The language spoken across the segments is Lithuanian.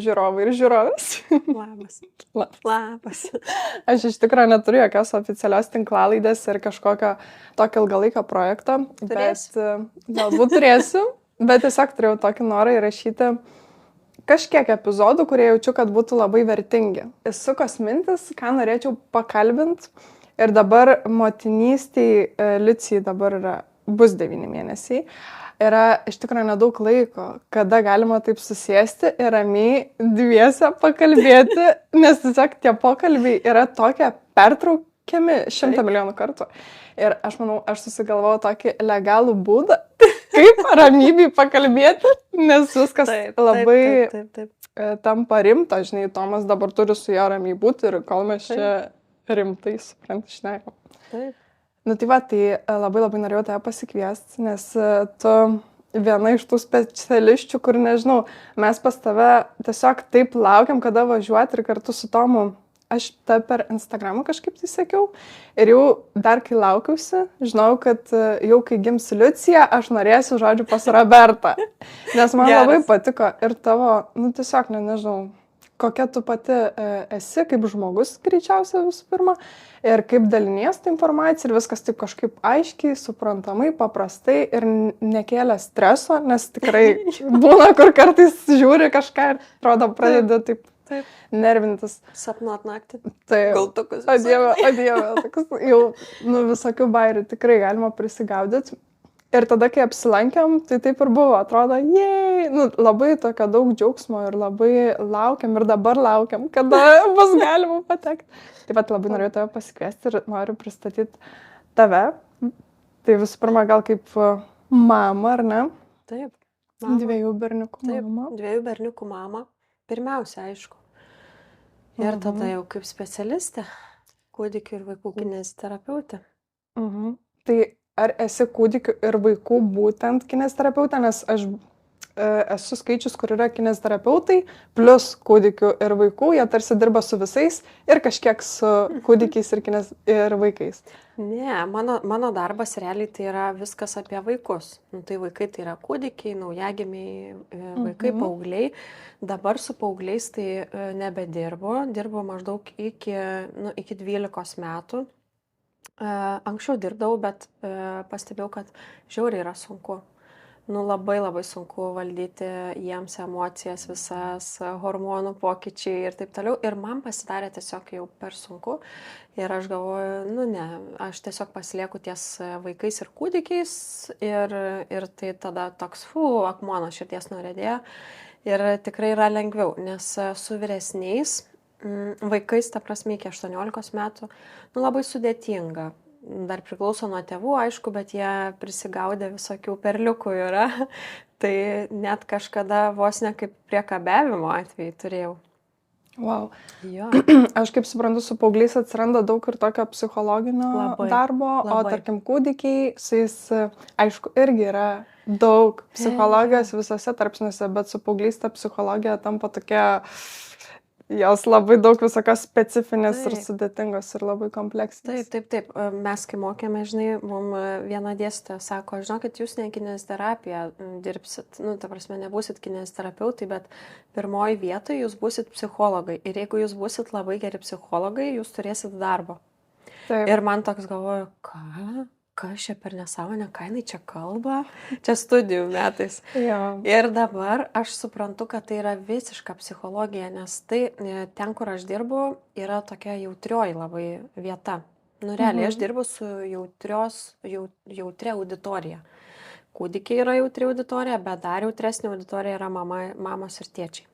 žiūrovai ir žiūrovės. Labas. Labas. Aš iš tikrųjų neturiu jokios oficialios tinklalaidės ir kažkokio tokio ilgalaikio projekto. Turėsi? Bet galbūt turėsiu, bet tiesiog turėjau tokį norą įrašyti kažkiek epizodų, kurie jaučiu, kad būtų labai vertingi. Sukos mintis, ką norėčiau pakalbinti. Ir dabar motinystėj Liucijai dabar bus 9 mėnesiai. Yra iš tikrųjų nedaug laiko, kada galima taip susėsti ir ramiai dviese pakalbėti, nes tiesiog tie pokalbiai yra tokie pertraukiami 100 milijonų kartų. Ir aš manau, aš susigalvojau tokį legalų būdą, kaip ramybėj pakalbėti, nes viskas labai tampa rimta, žinai, Tomas dabar turi su jo ramiai būti ir kol mes čia rimtai, supranti, šnekam. Taip. Nu tai va, tai labai norėjau tave pasikviesti, nes tu viena iš tų specialisčių, kur nežinau, mes pas tave tiesiog taip laukiam, kada važiuoti ir kartu su Tomu. Aš tą per Instagramą kažkaip tai sakiau ir jau dar kai laukiausi, žinau, kad jau kai gims Liucija, aš norėsiu žodžiu pas Robertą, nes man labai patiko ir tavo, nu tiesiog, nežinau, kokia tu pati esi kaip žmogus greičiausiai visų pirma ir kaip dalinies tą informaciją ir viskas taip kažkaip aiškiai, suprantamai, paprastai ir nekėlė streso, nes tikrai būna, kur kartais žiūri kažką ir atrodo pradeda taip nervintis. Sapnuot naktį. Taip. Galtukus. O Dieve, jau visokių bairių tikrai galima prisigaudyti. Ir tada, kai apsilankėm, tai taip ir buvo, atrodo, jei, labai tokio daug džiaugsmo ir labai laukiam ir dabar laukiam, kada bus galima patekti. Taip pat labai norėjau tave pasikviesti ir noriu pristatyti tave. Tai visų pirma, gal kaip mama, ar ne? Taip. Mama. 2 berniukų mama. Taip, 2 berniukų mama. Pirmiausia, aišku. Ir tada jau kaip specialistė, kūdikių ir vaikų kineziterapeutė. Tai ar esi kūdikių ir vaikų būtent kineziterapeutė, nes aš esu skaičius, kur yra kineziterapeutai, plus kūdikių ir vaikų, jie tarsi dirba su visais ir kažkiek su kūdikiais ir vaikais. Ne, mano darbas realiai tai yra viskas apie vaikus. Tai vaikai tai yra kūdikiai, naujagimiai, vaikai, paaugliai. Dabar su paaugliais tai nebedirbu, dirbu maždaug iki 12 metų. Anksčiau dirbdavau, bet pastebėjau, kad žiauriai yra sunku. Labai sunku valdyti jiems emocijas, visas hormonų pokyčiai ir taip toliau. Ir man pasidarė tiesiog jau per sunku. Ir aš galvoju, ne, aš tiesiog pasilieku ties vaikais ir kūdikiais. Ir tai tada toks, akmuo nuo širdies nuriedėjo. Ir tikrai yra lengviau, nes su vyresniais vaikais, ta prasme, iki 18 metų, labai sudėtinga. Dar priklauso nuo tėvų, aišku, bet jie prisigaudė visokių perliukų yra. Tai net kažkada vos ne kaip priekabiavimo atvejai turėjau. Wow. Jo. Aš kaip suprantu, su paaugliais atsiranda daug ir tokio psichologinio darbo, o tarkim kūdikiai, su jais, aišku, irgi yra daug psichologijos visose tarpsniuose, bet su paaugliais ta psichologija tampa tokia... Jos labai daug visokios specifinės ir sudėtingos ir labai kompleksinės. Taip. Mes, kai mokėme, žinai, mums viena dėstytoja sako, žinokit, jūs ne kineziterapiją dirbsit, ta prasme, nebūsit kineziterapeutai, bet pirmoji vietoje jūs būsit psichologai. Ir jeigu jūs būsit labai geri psichologai, jūs turėsit darbą. Taip. Ir man toks galvoju, kas čia per nesąmonę, ką jinai čia kalba, čia studijų metais. Jo. Ir dabar aš suprantu, kad tai yra visiška psichologija, nes tai ten, kur aš dirbu, yra tokia jautrioji labai vieta. Realiai aš dirbu su jautria auditorija. Kūdikiai yra jautri auditorija, bet dar jautresnė auditorija yra mamos ir tėčiai.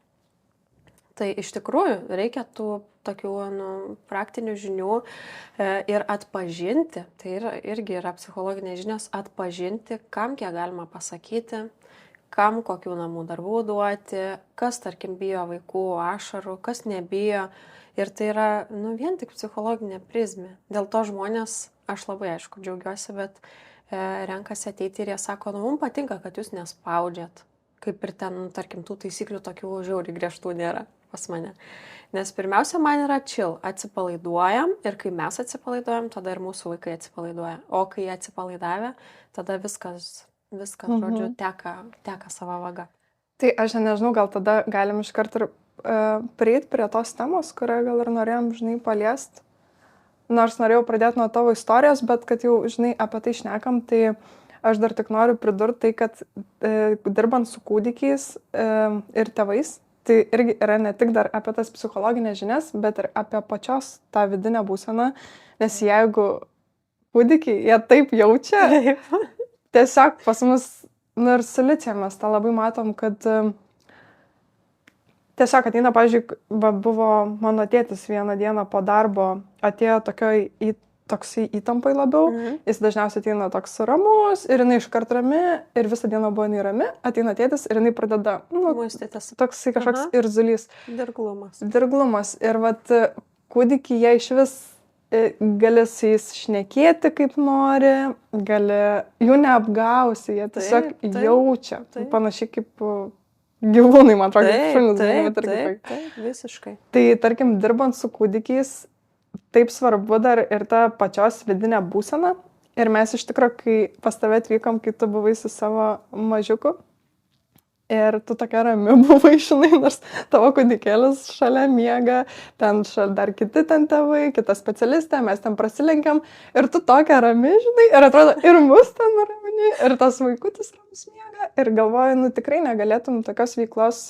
Tai iš tikrųjų reikia tų tokių praktinių žinių ir atpažinti, tai irgi yra psichologinės žinios, atpažinti, kam kiek galima pasakyti, kam kokių namų darbų duoti, kas, tarkim, bijo vaikų ašarų, kas nebijo. Ir tai yra vien tik psichologinė prizmė. Dėl to žmonės, aš labai aišku džiaugiuosi, bet renkasi ateiti ir jie sako, mums patinka, kad jūs nespaudžiat. Kaip ir ten, tarkim, tų taisyklių tokių žiauriai griežtų nėra pas mane. Nes pirmiausia, man yra chill, atsipalaiduojam ir kai mes atsipalaiduojam, tada ir mūsų vaikai atsipalaiduoja. O kai jie atsipalaidavę, tada viskas žodžiu, teka savo vaga. Tai aš nežinau, gal tada galim iš karto ir prieit prie tos temos, kurią gal ir norėjom, žinai, paliest. Nors norėjau pradėti nuo tavo istorijos, bet kad jau, žinai, apie tai šnekam, tai aš dar tik noriu pridurti tai, kad dirbant su kūdikiais ir tėvais, tai irgi yra ne tik dar apie tas psichologinės žinias, bet ir apie pačios tą vidinę būseną, nes jeigu kūdikiai, jie taip jaučia, tiesiog pas mus, ir su Liucija mes tą labai matom, kad tiesiog ateina, pavyzdžiui, buvo mano tėtis vieną dieną po darbo, atėjo toksai įtampai labiau, jis dažniausiai ateina toks ramus ir jinai iškart rami ir visą dieną buvo jinai rami, ateina tėtis ir jinai pradeda, toksai kažkoks irzulys. Dirglumas. Ir vat kūdikiai jie iš vis gali su jais šnekėti kaip nori, jų neapgausi, jie tiesiog jaučia. Panašiai kaip gyvūnai, man atrodo, kaip šunys. Taip, visiškai. Tai tarkim, dirbant su kūdikiais, taip svarbu dar ir ta pačios vidinė būsena. Ir mes iš tikrųjų, kai pas tave atvykom, kai tu buvai su savo mažiuku, ir tu tokia rami buvai, žinai, nors tavo kūdikėlis šalia miega, ten dar kiti ten tėvai, kita specialistė, mes ten prasilenkiam ir tu tokia rami, žinai, ir atrodo, ir mus ten ramini, ir tas vaikutis ramus miega, ir galvoju, tikrai negalėtum tokios veiklos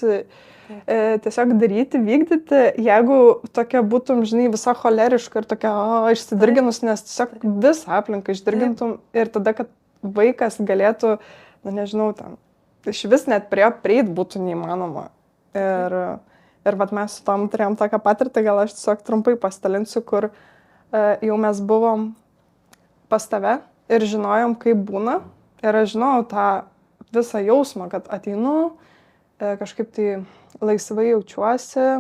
tiesiog daryti, vykdyti, jeigu tokia būtum, žinai, visa choleriška ir tokia išsidirginus, nes tiesiog visą aplinką išdirgintum ir tada, kad vaikas galėtų, nežinau, ten iš vis net prie jo prieit būtų neįmanoma. Ir vat mes su tom turėjom tokią patirtį, gal aš tiesiog trumpai pasidalinsiu, kur jau mes buvom pas tave ir žinojom, kaip būna. Ir aš žinojau tą visą jausmą, kad ateinu, kažkaip tai laisvai jaučiuosi,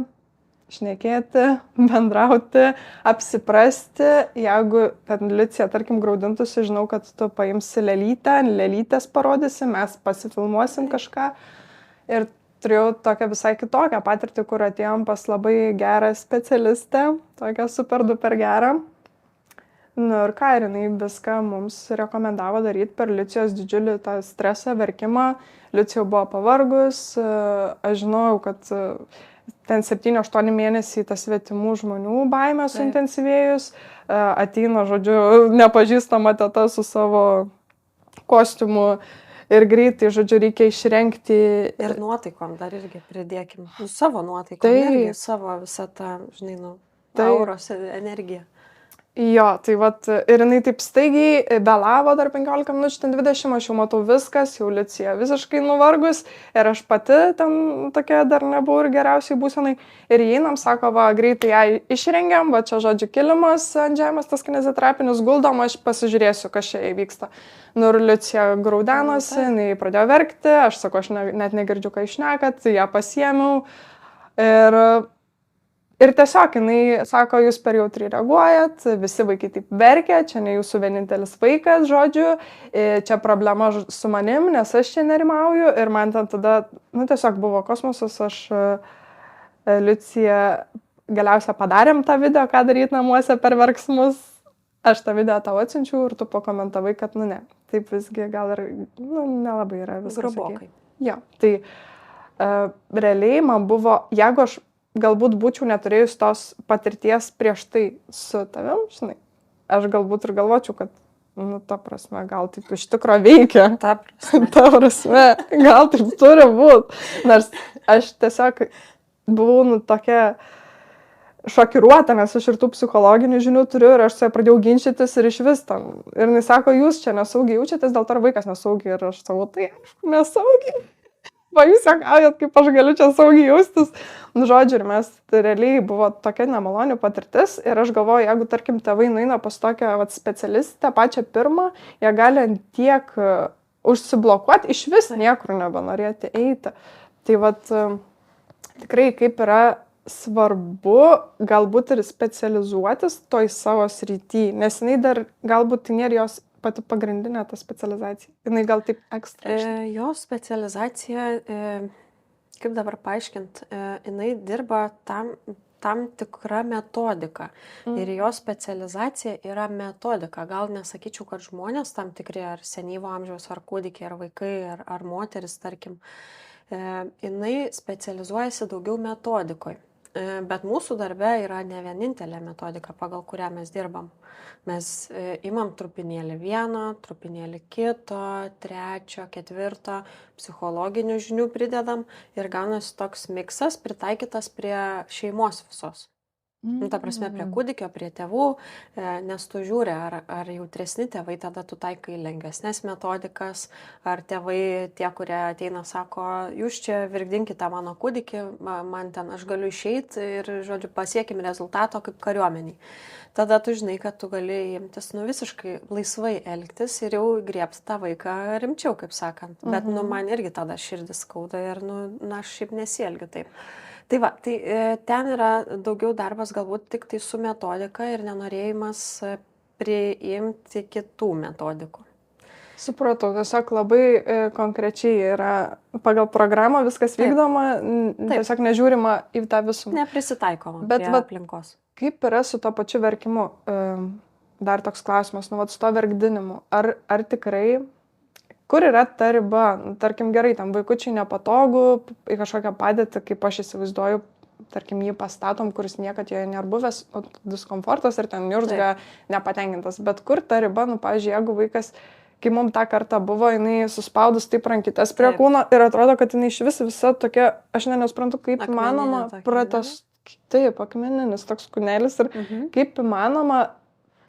šnekėti, bendrauti, apsiprasti. Jeigu ten Liucija, tarkim, graudintųsi, žinau, kad tu paimsi lelytės parodysi, mes pasifilmuosim kažką. Ir turėjau tokią visai kitokią patirtį, kur atėjom pas labai gerą specialistę, tokią super duper gerą. Ir ką, ir jinai viską mums rekomendavo daryti per Liucijos didžiulį tą stresą, verkimą. Liucija buvo pavargus, aš žinojau, kad ten 7-8 mėnesiai tas svetimų žmonių baimė suintensyvėjus, ateina, žodžiu, nepažįstama teta su savo kostiumu ir greitai, žodžiu, reikia išrengti. Ir nuotaikom dar irgi pridėkim. Savo nuotaikom irgi, savo visą tą, žinai, auros energiją. Jo, tai vat, ir jinai taip staigiai belavo dar 15 minučių, ten 20, aš jau matau viskas, jau Liucija visiškai nuvargus ir aš pati ten tokia dar nebuvau ir geriausiai būsenai. Ir įeinam, sako, va, greitai ją išrengiam, va čia žodžiu kilimas ant žemės, tas kineziterapinis guldom, aš pasižiūrėsiu, kas čia įvyksta. Ir Liucija graudenosi, jinai pradėjo verkti, aš sakau, aš net negirdžiu, ką išnekat, ją pasiėmiau. Ir tiesiog jinai sako, jūs per jautri reaguojat, visi vaikai taip verkia, čia ne jūsų vienintelis vaikas, žodžiu, čia problema su manim, nes aš čia nerimauju. Ir man ten tada, tiesiog buvo kosmosas, aš Liucija galiausiai padarėm tą video, ką daryti namuose per verksmus. Aš tą video tau atsiunčiau ir tu pakomentavai, kad, ne, taip visgi gal ir, nelabai yra viskas. Grubokai. Jo, tai realiai man buvo, jeigu aš galbūt būčiau neturėjus tos patirties prieš tai su tavim, žinai, aš galbūt ir galvočiau, kad, ta prasme, gal taip iš tikro veikia. Ta prasme, gal taip turi būt. Nors aš tiesiog buvau, tokia šokiruota, nes aš ir tų psichologinių žinių turiu ir aš su ja pradėjau ginčytis ir iš vis tam. Ir jis sako, jūs čia nesaugiai jaučiatės, dėl to ir vaikas nesaugiai. Ir aš savo, tai aišku, nesaugiai. Va, jūs juokaujat, kaip aš galiu čia saugiai jaustis. Žodžiu, ir mes realiai buvo tokia nemaloni patirtis ir aš galvoju, jeigu, tarkim, tėvai nueina pas tokią specialistę, pačią pirmą, jie gali tiek užsiblokuoti, iš vis niekur nebenorėti eiti. Tai vat, tikrai kaip yra svarbu galbūt ir specializuotis toj savo srity, nes jinai dar galbūt nėra jos pati pagrindinė ta specializacija. Jinai gal taip ekstra. Jos specializacija, kaip dabar paaiškint, jinai dirba tam tikra metodika. Ir jos specializacija yra metodika. Gal nesakyčiau, kad žmonės tam tikri, ar senyvo amžiaus, ar kūdikiai, ar vaikai, ar moteris, tarkim, jinai specializuojasi daugiau metodikoje. Bet mūsų darbe yra ne vienintelė metodika, pagal kurią mes dirbam. Mes imam trupinėlį vieno, trupinėlį kito, trečio, ketvirto, psichologinių žinių pridedam ir gaunasi toks miksas pritaikytas prie šeimos visos. Ta prasme, prie kūdikio, prie tėvų, nes tu žiūri, ar jautresni tėvai, tada tu taikai lengvesnės metodikas, ar tėvai, tie, kurie ateina, sako, jūs čia virkdinkite mano kūdikį, man ten aš galiu išeiti ir, žodžiu, pasiekim rezultato kaip kariuomeniai. Tada tu žinai, kad tu gali imtis, visiškai laisvai elgtis ir jau griebti tą vaiką rimčiau, kaip sakant. Bet, man irgi tada širdis skauda ir, aš šiaip nesielgiu taip. Tai va, tai ten yra daugiau darbas galbūt tik tai su metodika ir nenorėjimas priimti kitų metodikų. Supratau, tiesiog labai konkrečiai yra pagal programą viskas vykdoma, tiesiog nežiūrima į tą visumą. Neprisitaikoma prie aplinkos. Kaip yra su to pačiu verkimu? Dar toks klausimas, su to verkdinimu. Ar tikrai... Kur yra ta riba? Tarkim, gerai, tam vaikučiai nepatogu, į kažkokią padėtį, kaip aš įsivaizduoju, tarkim, jį pastatom, kuris niekad joje nėra buvęs, diskomfortas ir ten niurzga nepatenkintas. Bet kur ta riba, pavyzdžiui, jeigu vaikas, kai mums tą kartą buvo, jinai suspaudus taip rankytes prie kūno ir atrodo, kad jinai iš visa tokia, aš nesuprantu, kaip įmanoma taip, akmeninis toks kūnelis ir kaip įmanoma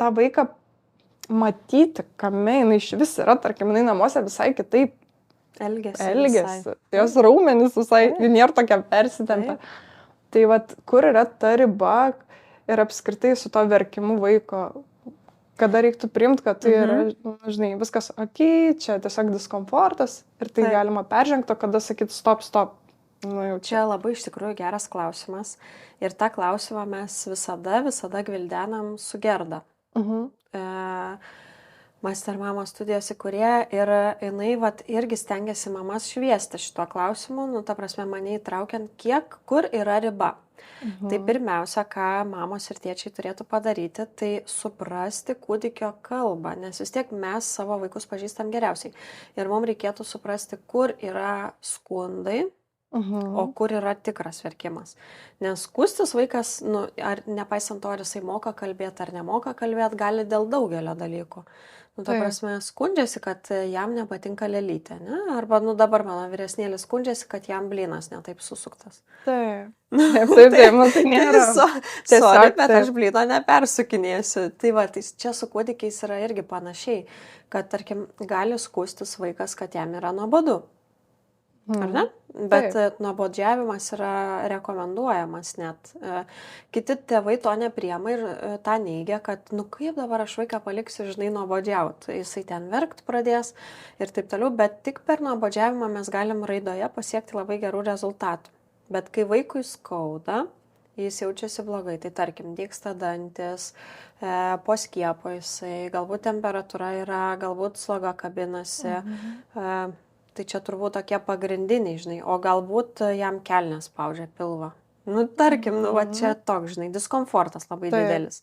tą vaiką matyti, kame jinai iš vis yra, tarkim, jinai namuose visai kitaip elgiasi. Jos raumenys visai, ji nėra tokia persitempta. Tai vat, kur yra ta riba ir apskritai su to verkimu vaiko, kada reiktų priimti, kad tai yra, žinai, viskas čia tiesiog diskomfortas ir tai galima peržengti, kada sakyti stop. Čia labai iš tikrųjų geras klausimas ir tą klausimą mes visada gvildenam su Gerda. Master Mamos studijos įkūrėja ir jinai irgi stengiasi mamas šviesti šituo klausimu, ta prasme mane įtraukiant, kur yra riba. Tai pirmiausia, ką mamos ir tėčiai turėtų padaryti, tai suprasti kūdikio kalbą, nes vis tiek mes savo vaikus pažįstam geriausiai. Ir mums reikėtų suprasti, kur yra skundai, o kur yra tikras verkimas. Nes skųstis vaikas, ar nepaisant to, ar jisai moka kalbėti ar nemoka kalbėti, gali dėl daugelio dalykų. Ta prasme, skundžiasi, kad jam nepatinka lėlytė, ne? Arba, dabar mano vyresnėlis skundžiasi, kad jam blynas netaip susuktas. Taip, tai nėra. Sorry, bet aš blyno nepersukinėsiu. Tai va, tai čia su kūdikiais yra irgi panašiai, kad, tarkim, gali skųstis vaikas, kad jam yra nuobodu. Ar ne? Bet nuobodžiavimas yra rekomenduojamas net. Kiti tėvai to nepriema ir tą neigia, kad, kaip dabar aš vaiką paliksiu, žinai, nuobodžiauti. Jisai ten verkt pradės ir taip toliau, bet tik per nuobodžiavimą mes galim raidoje pasiekti labai gerų rezultatų. Bet kai vaikui skauda, jis jaučiasi blogai, tai tarkim, dygsta dantis, po skiepo jisai, galbūt temperatūra yra, galbūt sloga kabinasi, tai čia turbūt tokie pagrindiniai, žinai, o galbūt jam kelnes spaudžia pilvą. Tarkim, čia toks, žinai, diskomfortas labai didelis.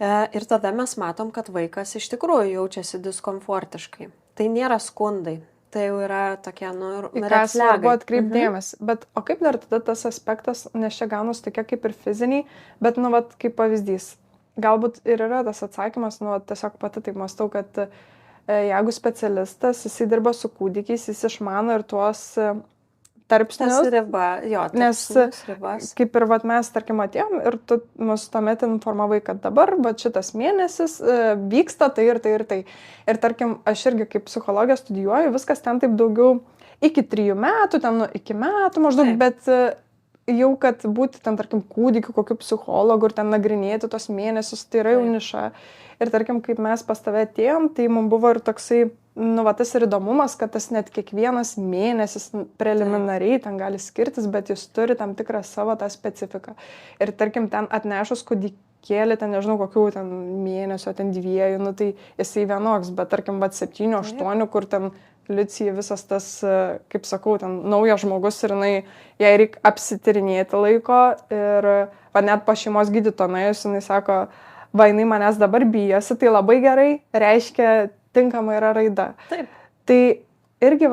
Ir tada mes matom, kad vaikas iš tikrųjų jaučiasi diskomfortiškai. Tai nėra skundai, tai jau yra tokie, ką svarbu atkreipdėmės. Bet, o kaip dar tada tas aspektas, nes čia gaunus tokie kaip ir fiziniai, bet, kaip pavyzdys. Galbūt ir yra tas atsakymas, tiesiog pati taip mąstau, kad jeigu specialistas, jisai dirba su kūdikiais, jis išmano ir tuos tarpsnius. Tas riba, nes kaip ir mes, tarkim, atėjom ir tu mus tuomet informavai, kad dabar šitas mėnesis vyksta tai ir tai ir tai. Ir tarkim, aš irgi kaip psichologija studijuoju, viskas ten taip daugiau iki 3 metų, ten iki metų maždaug, bet jau kad būti ten, tarkim, kūdikiu, kokiu psichologu ir ten nagrinėti tos mėnesius, tai yra jau niša. Ir tarkim, kaip mes pas tave atėjom, tai mums buvo ir toksai, tas ir įdomumas, kad tas net kiekvienas mėnesis preliminariai ten gali skirtis, bet jis turi tam tikrą savo tą specifiką. Ir tarkim, ten atnešus kūdikėlį, ten nežinau, kokių ten mėnesio, ten 2, tai jisai vienoks, bet tarkim, 7, 8, kur ten Liucija visas tas, kaip sakau, ten naujas žmogus ir jai reikia apsitirinėti laiko ir net po šeimos gydytojo nuėjus, jinai sako, jinai manęs dabar bijosi, tai labai gerai, reiškia tinkama yra raida. Taip. Tai irgi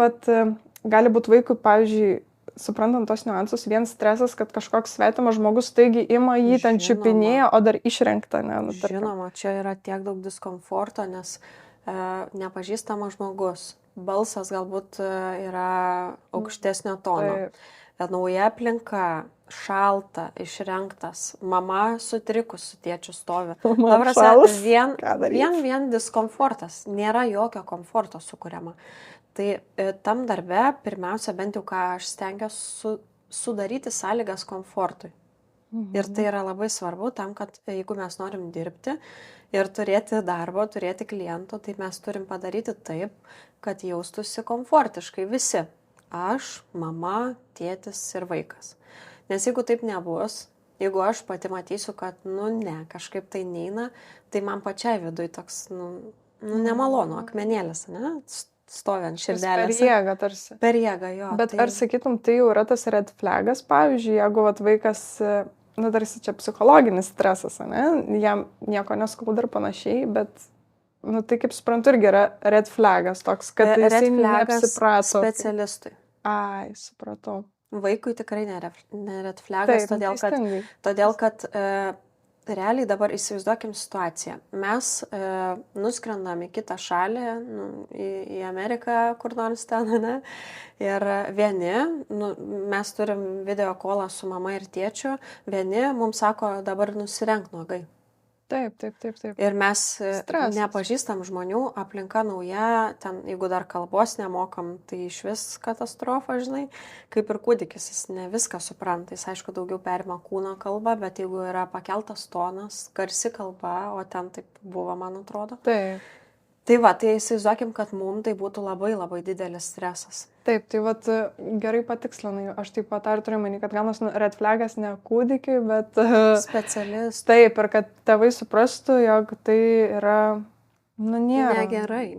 gali būti vaikui, pavyzdžiui, suprantant tos niuansus, vien stresas, kad kažkoks svetimas žmogus taigi ima jį ten čiupinėja, o dar išrenktą. Žinoma, čia yra tiek daug diskomforto, nes nepažįstamas žmogus, balsas galbūt yra aukštesnio tono. Nauja aplinka, šalta, išrenktas, mama sutrikus su tėčiu stovi. Vien diskomfortas, nėra jokio komforto sukuriama. Tai tam darbe, pirmiausia, bent jau ką aš stengiuosi sudaryti sąlygas komfortui. Ir tai yra labai svarbu tam, kad jeigu mes norim dirbti ir turėti darbo, turėti klientų, tai mes turim padaryti taip, kad jaustųsi komfortiškai visi. Aš, mama, tėtis ir vaikas. Nes jeigu taip nebus, jeigu aš pati matysiu, kad, kažkaip tai neina, tai man pačiai viduj toks, nemalonu, akmenėlis, stovi ant širdelės. Per jėgą tarsi. Per jėgą, jo. Bet ar sakytum, tai jau yra tas red flagas, pavyzdžiui, jeigu vaikas, tarsi čia psichologinis stresas, jam nieko neskauda ir panašiai, bet, tai kaip suprantu, irgi yra red flagas toks, kad jisai neapsiprato. Specialistui. Ai, supratau. Vaikui tikrai ne red flagas, todėl kad realiai dabar įsivaizduokim situaciją. Mes nuskrendam į kitą šalį, į Ameriką, kur nors ten, ir vieni, mes turim video kolą su mama ir tėčiu, vieni mums sako, dabar nusirenk nuogai. Taip. Ir mes nepažįstam žmonių, aplinka nauja, ten jeigu dar kalbos nemokam, tai iš vis katastrofa, žinai, kaip ir kūdikis, jis ne viską supranta, jis aišku daugiau perima kūno kalbą, bet jeigu yra pakeltas tonas, garsi kalba, o ten taip buvo, man atrodo. Taip. Tai įsivaizduokim, kad mums tai būtų labai labai didelis stresas. Taip, gerai patikslinai, aš taip pat ar turiu manį, kad gaunas red flagas ne kūdikiai, bet specialistai. Taip, ir kad tėvai suprastų, jog tai yra, nėra.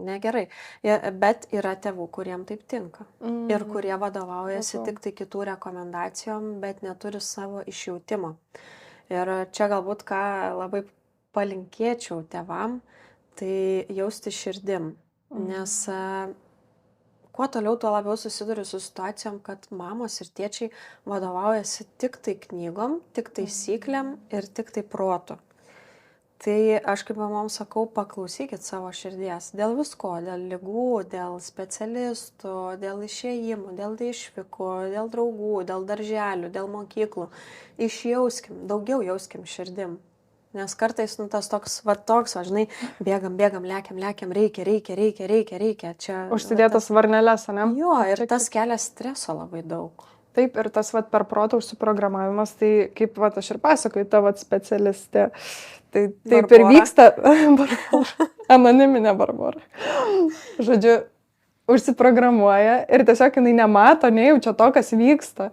Negerai. Bet yra tėvų, kuriem taip tinka. Ir kurie vadovaujasi tik tai kitų rekomendacijom, bet neturi savo išjautimo. Ir čia galbūt ką labai palinkėčiau tėvam, tai jausti širdim. Nes kuo toliau, tuo labiau susiduriu su situacijom, kad mamos ir tėčiai vadovaujasi tik tai knygom, tik taisyklėm ir tik tai protu. Tai aš kaip mamoms sakau, paklausykit savo širdies. Dėl visko, dėl ligų, dėl specialistų, dėl išėjimų, dėl išvykų, dėl draugų, dėl darželių, dėl mokyklų. Išjauskim, daugiau jauskim širdim. Nes kartais tas toks, žinai, bėgam, lekiam, reikia. Čia, užsidėtas varneles, ne? Jo, ir tas kelia streso labai daug. Taip, ir tas per protą užsiprogramavimas, tai kaip aš ir pasakoju, tavo specialistė, tai taip ir vyksta, anoniminė Barbora. Žodžiu, užsiprogramuoja ir tiesiog jinai nemato, nejaučia to, kas vyksta.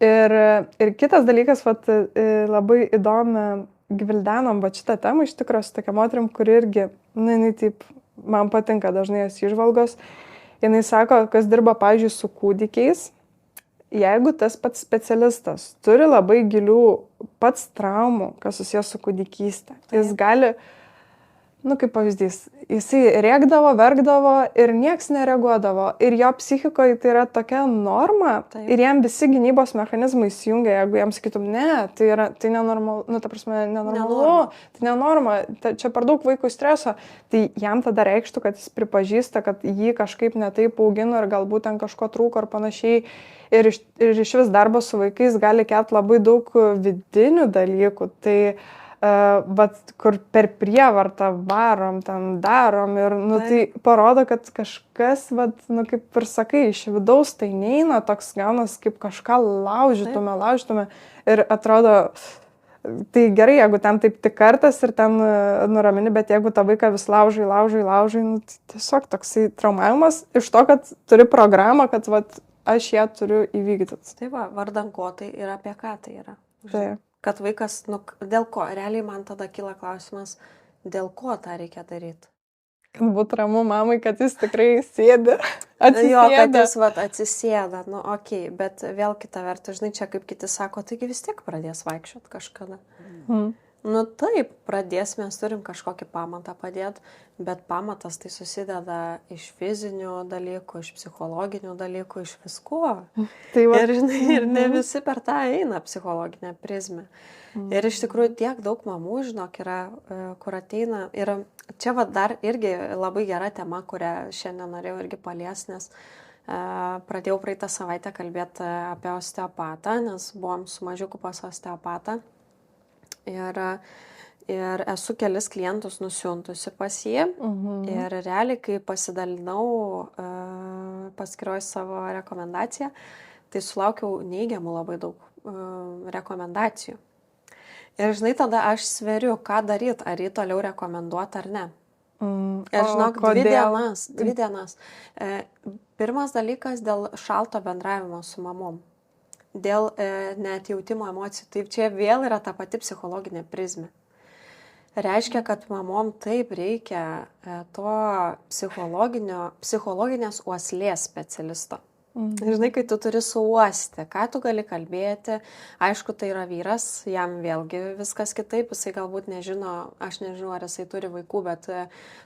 Ir kitas dalykas, labai įdomi, gvildenom šitą temą iš tikrųjų su tokia moterim, kuri irgi, jinai taip, man patinka dažnai jos įžvalgos, jinai sako, kas dirba, pavyzdžiui, su kūdikiais, jeigu tas pats specialistas turi labai gilių pats traumų, kas susijęs su kūdikystė, jis gali, kaip pavyzdys, jisai rėkdavo, verkdavo ir nieks nereaguodavo. Ir jo psichikoje tai yra tokia norma. Taip. Ir jam visi gynybos mechanizmai įsijungia, jeigu jam sakytum, tai nenormalu, ta prasme, nenormalu, tai nenorma, čia per daug vaikų streso. Tai jam tada reikštų, kad jis pripažįsta, kad jį kažkaip netaip augino ir galbūt ten kažko trūko ar panašiai. Ir iš vis darbas su vaikais gali kelti labai daug vidinių dalykų. Bet kur per prievartą varom, ten darom ir tai parodo, kad kažkas, kaip ir sakai, iš vidaus tai neina, toks gaunas, kaip kažką laužytume ir atrodo, tai gerai, jeigu ten taip tik kartas ir ten nuramini, bet jeigu tą vaiką vis laužai, tai tiesiog toksai traumavimas iš to, kad turi programą, kad aš ją turiu įvykdyti. Tai vardan ko tai ir apie ką tai yra. Taip. Kad vaikas, dėl ko, realiai man tada kyla klausimas, dėl ko tą reikia daryti. Kad būtų ramu mamai, kad jis tikrai sėdi, atsisėda. Jo, kad jis atsisėda, okei, bet vėl kita vertus, žinai, čia kaip kiti sako, taigi vis tiek pradės vaikščioti kažkada. Nu taip, pradės mes turim kažkokį pamatą padėti, bet pamatas tai susideda iš fizinių dalykų, iš psichologinių dalykų, iš visko. Tai va, Ir, žinai, ir ne visi per tą eina psichologinę prizmę. Ir iš tikrųjų tiek daug mamų, žinok, yra, kur ateina. Ir čia va dar irgi labai gera tema, kurią šiandien norėjau irgi paliesti, nes pradėjau praeitą savaitę kalbėti apie osteopatą, nes buvom su mažiuku pas osteopatą. Ir esu kelis klientus nusiuntusi pas jį. Ir realiai, kai pasidalinau paskiroj savo rekomendaciją, tai sulaukiau neigiamų labai daug rekomendacijų. Ir žinai, tada aš sveriu, ką daryti, ar jį toliau rekomenduoti ar ne. Ir žinok, dvi dienas. Pirmas dalykas dėl šalto bendravimo su mamom. Dėl neatjautimo emocijų. Taip čia vėl yra ta pati psichologinė prizmė. Reiškia, kad mamom taip reikia to psichologinės uoslės specialisto. Žinai, kai tu turi suuosti, ką tu gali kalbėti, aišku, tai yra vyras, jam vėlgi viskas kitaip, jisai galbūt nežino, aš nežinau, ar jisai turi vaikų, bet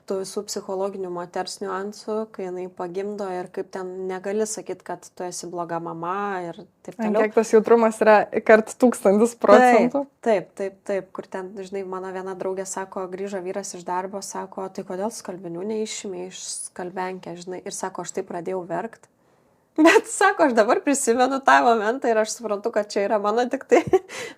tų visų psichologinių moters niuansų, kai jinai pagimdo ir kaip ten negali sakyti, kad tu esi bloga mama ir taip toliau. Kiek tas jautrumas yra kart 1000%. Taip, kur ten, žinai, mano viena draugė sako, grįžo vyras iš darbo, sako, tai kodėl skalbinių neišėmė iš skalbenkę, žinai, ir sako, aš tai pradėjau verkti. Bet, sako, aš dabar prisimenu tą momentą ir aš suprantu, kad čia yra mano tik tai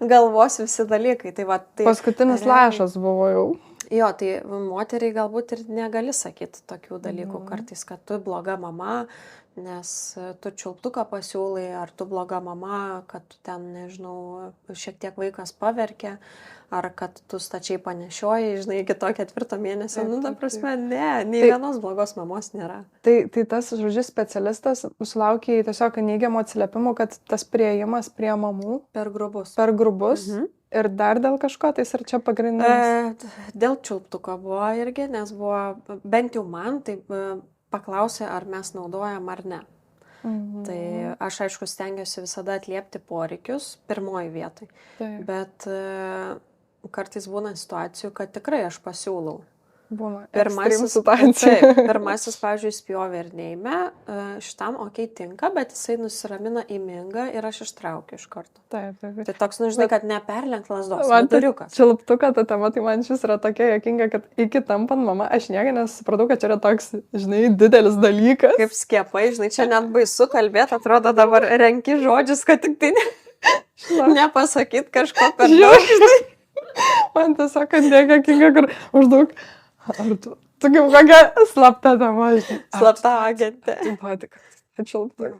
galvos visi dalykai. Tai va, tai paskutinis lašas buvo jau. Jo, tai moteriai galbūt ir negali sakyti tokių dalykų kartais, kad tu bloga mama, nes tu čiulptuką pasiūlai, ar tu bloga mama, kad tu ten, nežinau, šiek tiek vaikas paverkia, ar kad tu stačiai panešioji, žinai, iki to 4 mėnesio. Nu, ta prasme, nei vienos blogos mamos nėra. Tai tas, žodžiu, specialistas sulaukė tiesiog neigiamo atsiliepimų, kad tas priėjimas prie mamų Per grubus. Ir dar dėl kažko, tai ar čia pagrindinis? Dėl čiulptuko buvo irgi, nes buvo, bent jau man, tai paklausė, ar mes naudojam ar ne. Tai aš, aišku, stengiuosi visada atliepti poreikius pirmoji vietai. Bet kartais būna situacijų, kad tikrai aš pasiūlau. Būna Pirmasis, pavyzdžiui, spjovė ir neime, šitam tinka, bet jisai nusiramina į mingą ir aš ištraukiu iš karto. Taip. Tai toks, nu, žinai, kad neperlenk lasdos, viduriukas. Čiulptuką ta tema, tai man šis yra tokia juokinga, kad iki tampant mama, aš nieko nesupratau, kad čia yra toks, žinai, didelis dalykas. Kaip skiepai, žinai, čia net baisu kalbėti, atrodo dabar renki žodžius, kad tik tai nepasakyt kažko per daug, žinai. Man tiesiog, kad juokinga, kur uždaug. Ar tu kaip kokia slapta tema, žinai. Slapta agentė. Atšilptų.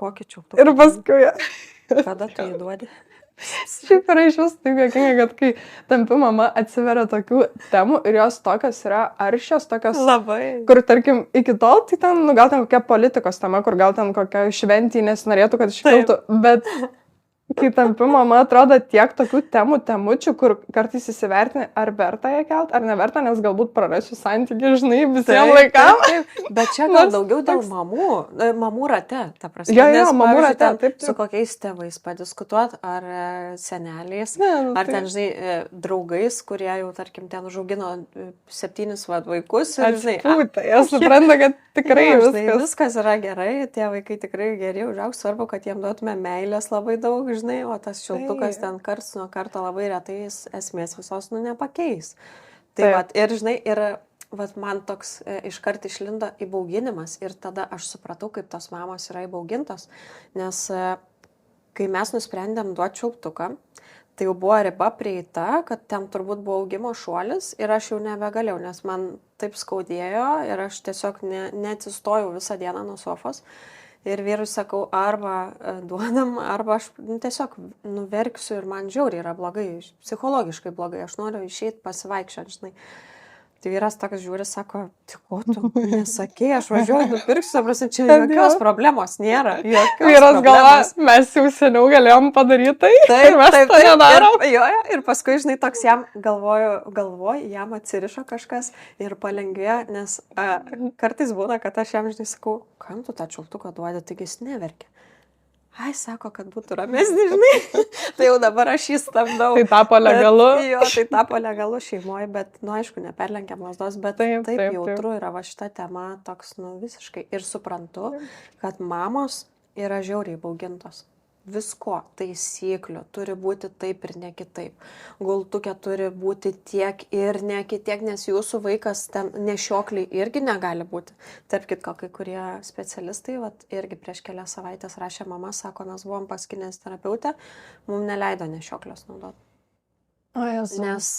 Kokį čiulptuką? Ir paskui. Kada tu įduodi? Šiaip yra iš vis taip juokinga, kad kai tampi mama, atsiveria tokių temų ir jos tokios yra aršios, tokios. Labai. Kur, tarkim, iki tol, tai ten, gal ten kokia politikos tema, kur gal ten kokia šventį nesinorėtų, kad iškiltų, bet kai tampi mama, atrodo tiek tokių temučių, kur kartais įsivertini, ar verta ją kelt, ar neverta, nes galbūt prarasiu santykį, žinai, visiems laikams. Bet čia gal daugiau dėl mamų rate, ta prasme. Jo, mamų rate, taip. Su kokiais tėvais padiskutuot, ar seneliais, ar ten, žinai, draugais, kurie jau, tarkim, ten užaugino 7 vaikus. Ir, žinai, jie supranta, kad tikrai viskas yra gerai, tie vaikai tikrai geri užaugs, svarbu, kad jiem duotume meilės labai daug, žinai, o tas čiulptukas ten karts nuo karto labai retai esmės visos nepakeis. Tai vat, ir žinai, vat man toks iškart išlindo įbauginimas ir tada aš supratau, kaip tos mamos yra įbaugintos, nes kai mes nusprendėm duoti čiulptuką, tai jau buvo riba prieita, kad ten turbūt buvo augimo šuolis ir aš jau nebegalėjau, nes man taip skaudėjo ir aš tiesiog neatsistojau visą dieną nuo sofos. Ir vyrui sakau, arba duodam, arba aš tiesiog nuverksiu ir man žiauriai yra blogai, psichologiškai blogai, aš noriu išeiti pasivaikščioti, žinai. Tai vyras toks žiūri, sako, tik ko tu nesakei, aš važiuoju, nupirksiu, prasme, čia jokios problemos nėra. Vyras galva, mes jau seniau galėjom padaryti tai, ir mes to nedarom. Ir paskui, žinai, toks jam galvoju, jam atsirišo kažkas ir palengvėjo, nes kartais būna, kad aš jam, žinai, sakau, kam tu tą čiulptuką duodi, taigi jis neverkia. ai, sako, kad būtų ramesnė, žinai. Tai jau dabar aš jį stabdau. Tai tapo legalu. Jo, tai tapo legalu šeimoje, bet, nu, aišku, neperlenkiam lasdos, bet taip jautru yra va šita tema toks, nu, visiškai. Ir suprantu, kad mamos yra žiauriai baugintos. Visko, taisyklių, turi būti taip ir ne kitaip. Gultukė turi būti tiek ir ne kitiek, nes jūsų vaikas ten nešiokliai irgi negali būti. Tarp kitko, kai kurie specialistai, vat, irgi prieš kelias savaitės rašė mama, sako, mes buvom pas kineziterapeutę, mums neleido nešioklios naudoti. Nes,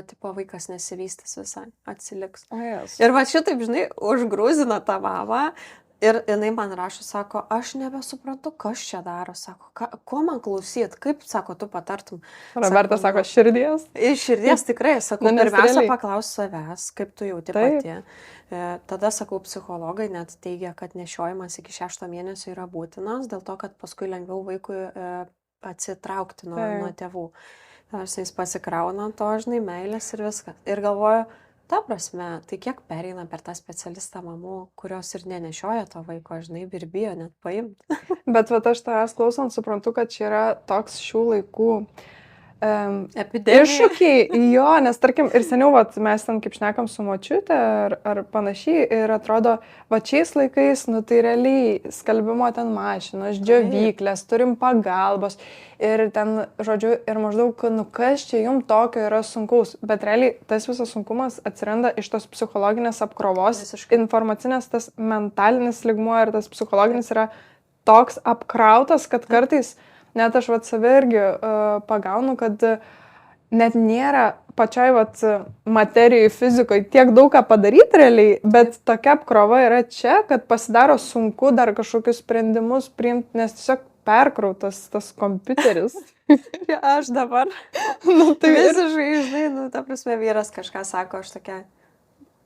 tipo, vaikas nesivystys visai, atsiliks. Ir va šitaip, žinai, užgrūzina tą mamą. Ir jinai man rašo, sako, aš nebesuprantu, kas čia daro, sako, ko man klausyt, kaip, sako, tu patartum. Roberta sako, širdies. Iš širdies tikrai, sako, pirmiausia paklaus savęs, kaip tu jauti pati. Tada, sakau, psichologai net teigia, kad nešiojimas iki 6 mėnesio yra būtinas, dėl to, kad paskui lengviau vaikui atsitraukti nuo tėvų. Tarsi jis pasikrauna to, žinai, meilės ir viskas. Ir galvoju, ta prasme, tai kiek pereina per tą specialistą mamų, kurios ir nenešioja to vaiko, žinai, ir bijo net paimti. Bet va, aš tavęs klausant suprantu, kad čia yra toks šių laikų iššūkiai. Jo, nes tarkim ir seniau vat, mes ten kaip šnekam su močiute ar panašiai ir atrodo, va šiais laikais, nu tai realiai skalbimo ten mašinos, džiovyklės, turim pagalbos ir ten, žodžiu, ir maždaug, nu kas čia jums tokio yra sunkaus, bet realiai tas visas sunkumas atsiranda iš tos psichologinės apkrovos, informacinės, tas mentalinis lygmuo ir tas psichologinis yra toks apkrautas, kad kartais net aš vat save irgi pagaunu, kad net nėra pačiai vat materijai, fizikoje tiek daug ką padaryti realiai, bet tokia apkrova yra čia, kad pasidaro sunku dar kažkokius sprendimus priimti, nes tiesiog perkrautas tas kompiuteris. Aš dabar, nu, tai visiškai, žinai, nu, ta prasme, vyras kažką sako, aš tokia...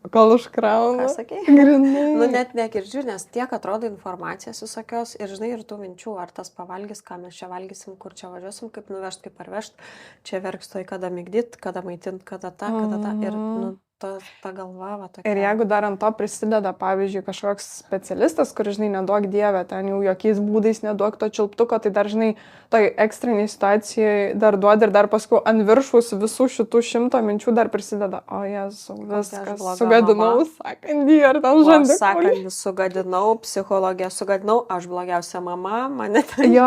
Kol užkrauna. Ką sakei? Grinai. Nu, net negirdžiu, nes tiek atrodo informacijos visokios ir, žinai, ir tų minčių, ar tas pavalgys, ką mes čia valgysim, kur čia važiuosim, kaip nuvežti, kaip parvežti, čia verkstoj, kada migdyti, kada maitinti, kada tą, ir, nu, ta galva, va, tokia. Ir jeigu dar ant to prisideda, pavyzdžiui, kažkoks specialistas, kuris, žinai, neduok dievę, ten jau jokiais būdais neduok to čiulptuko, tai dar, žinai, toj ekstriniai situacijai dar duodi ir dar paskui ant viršaus visų šitų 100 minčių dar prisideda. O Jezu, viskas, sugadinau, sakandį, ar ten žandį. Sakandį, sugadinau, psichologija sugadinau, aš blogiausia mama, mane ten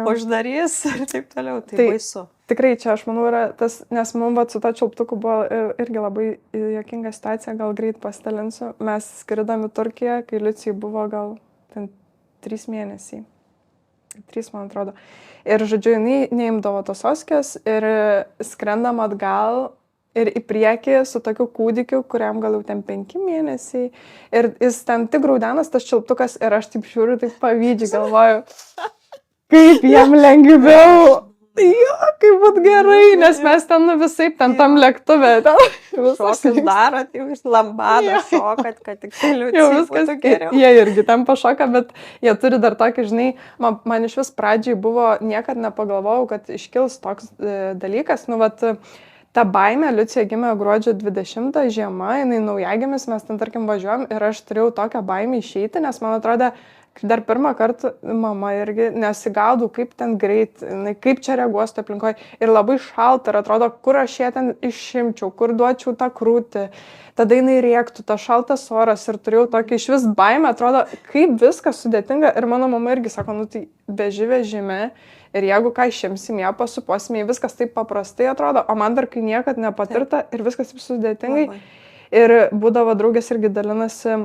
uždarys ir taip toliau, tai baisu. Tikrai čia, aš manau, yra tas, nes mums su to čiulptuku buvo irgi labai juokinga situacija, gal greit pasidalinsiu. Mes skridom į Turkiją, kai Liucijai buvo gal ten 3 mėnesiai. 3, man atrodo. Ir, žodžiu, jinai neimdavo tos oskės ir skrendam atgal ir į priekį su tokiu kūdikiu, kuriam gal jau ten 5 mėnesiai. Ir jis ten tik graudenas, tas čiulptukas, ir aš taip žiūriu, taip pavydžiai galvoju, kaip jam lengviau. Jo, kaip būt gerai, nes mes ten visaip ten tam lėktuvė. Šokas darot, jau iš lambadą šokat, kad tik Liucijai būtų geriau. Jie irgi tam pašoka, bet jie turi dar tokį, žinai, man iš vis pradžiai buvo, niekad nepagalvojau, kad iškils toks dalykas. Nu, vat, ta baimė, Liucija gimė gruodžio 20 žiema, jinai naujagimis, mes ten, tarkim, važiuojam ir aš turėjau tokią baimę išeiti, nes man atrodė, dar pirmą kartą mama irgi nesigaudau, kaip ten greit, kaip čia reaguos to aplinkoje. Ir labai šalta ir atrodo, kur aš ją ten išimčiau, kur duočiau tą krūtį. Tada jinai rėktų, tas šaltas oras ir turėjau tokį iš vis baimę, atrodo, kaip viskas sudėtinga. Ir mano mama irgi sako, nu tai beživė žymė. Ir jeigu ką išimsim, ją pasuposime, viskas taip paprastai atrodo, o man dar kai niekad nepatirta ir viskas taip sudėtingai. Ir būdavo draugės irgi dalinasi,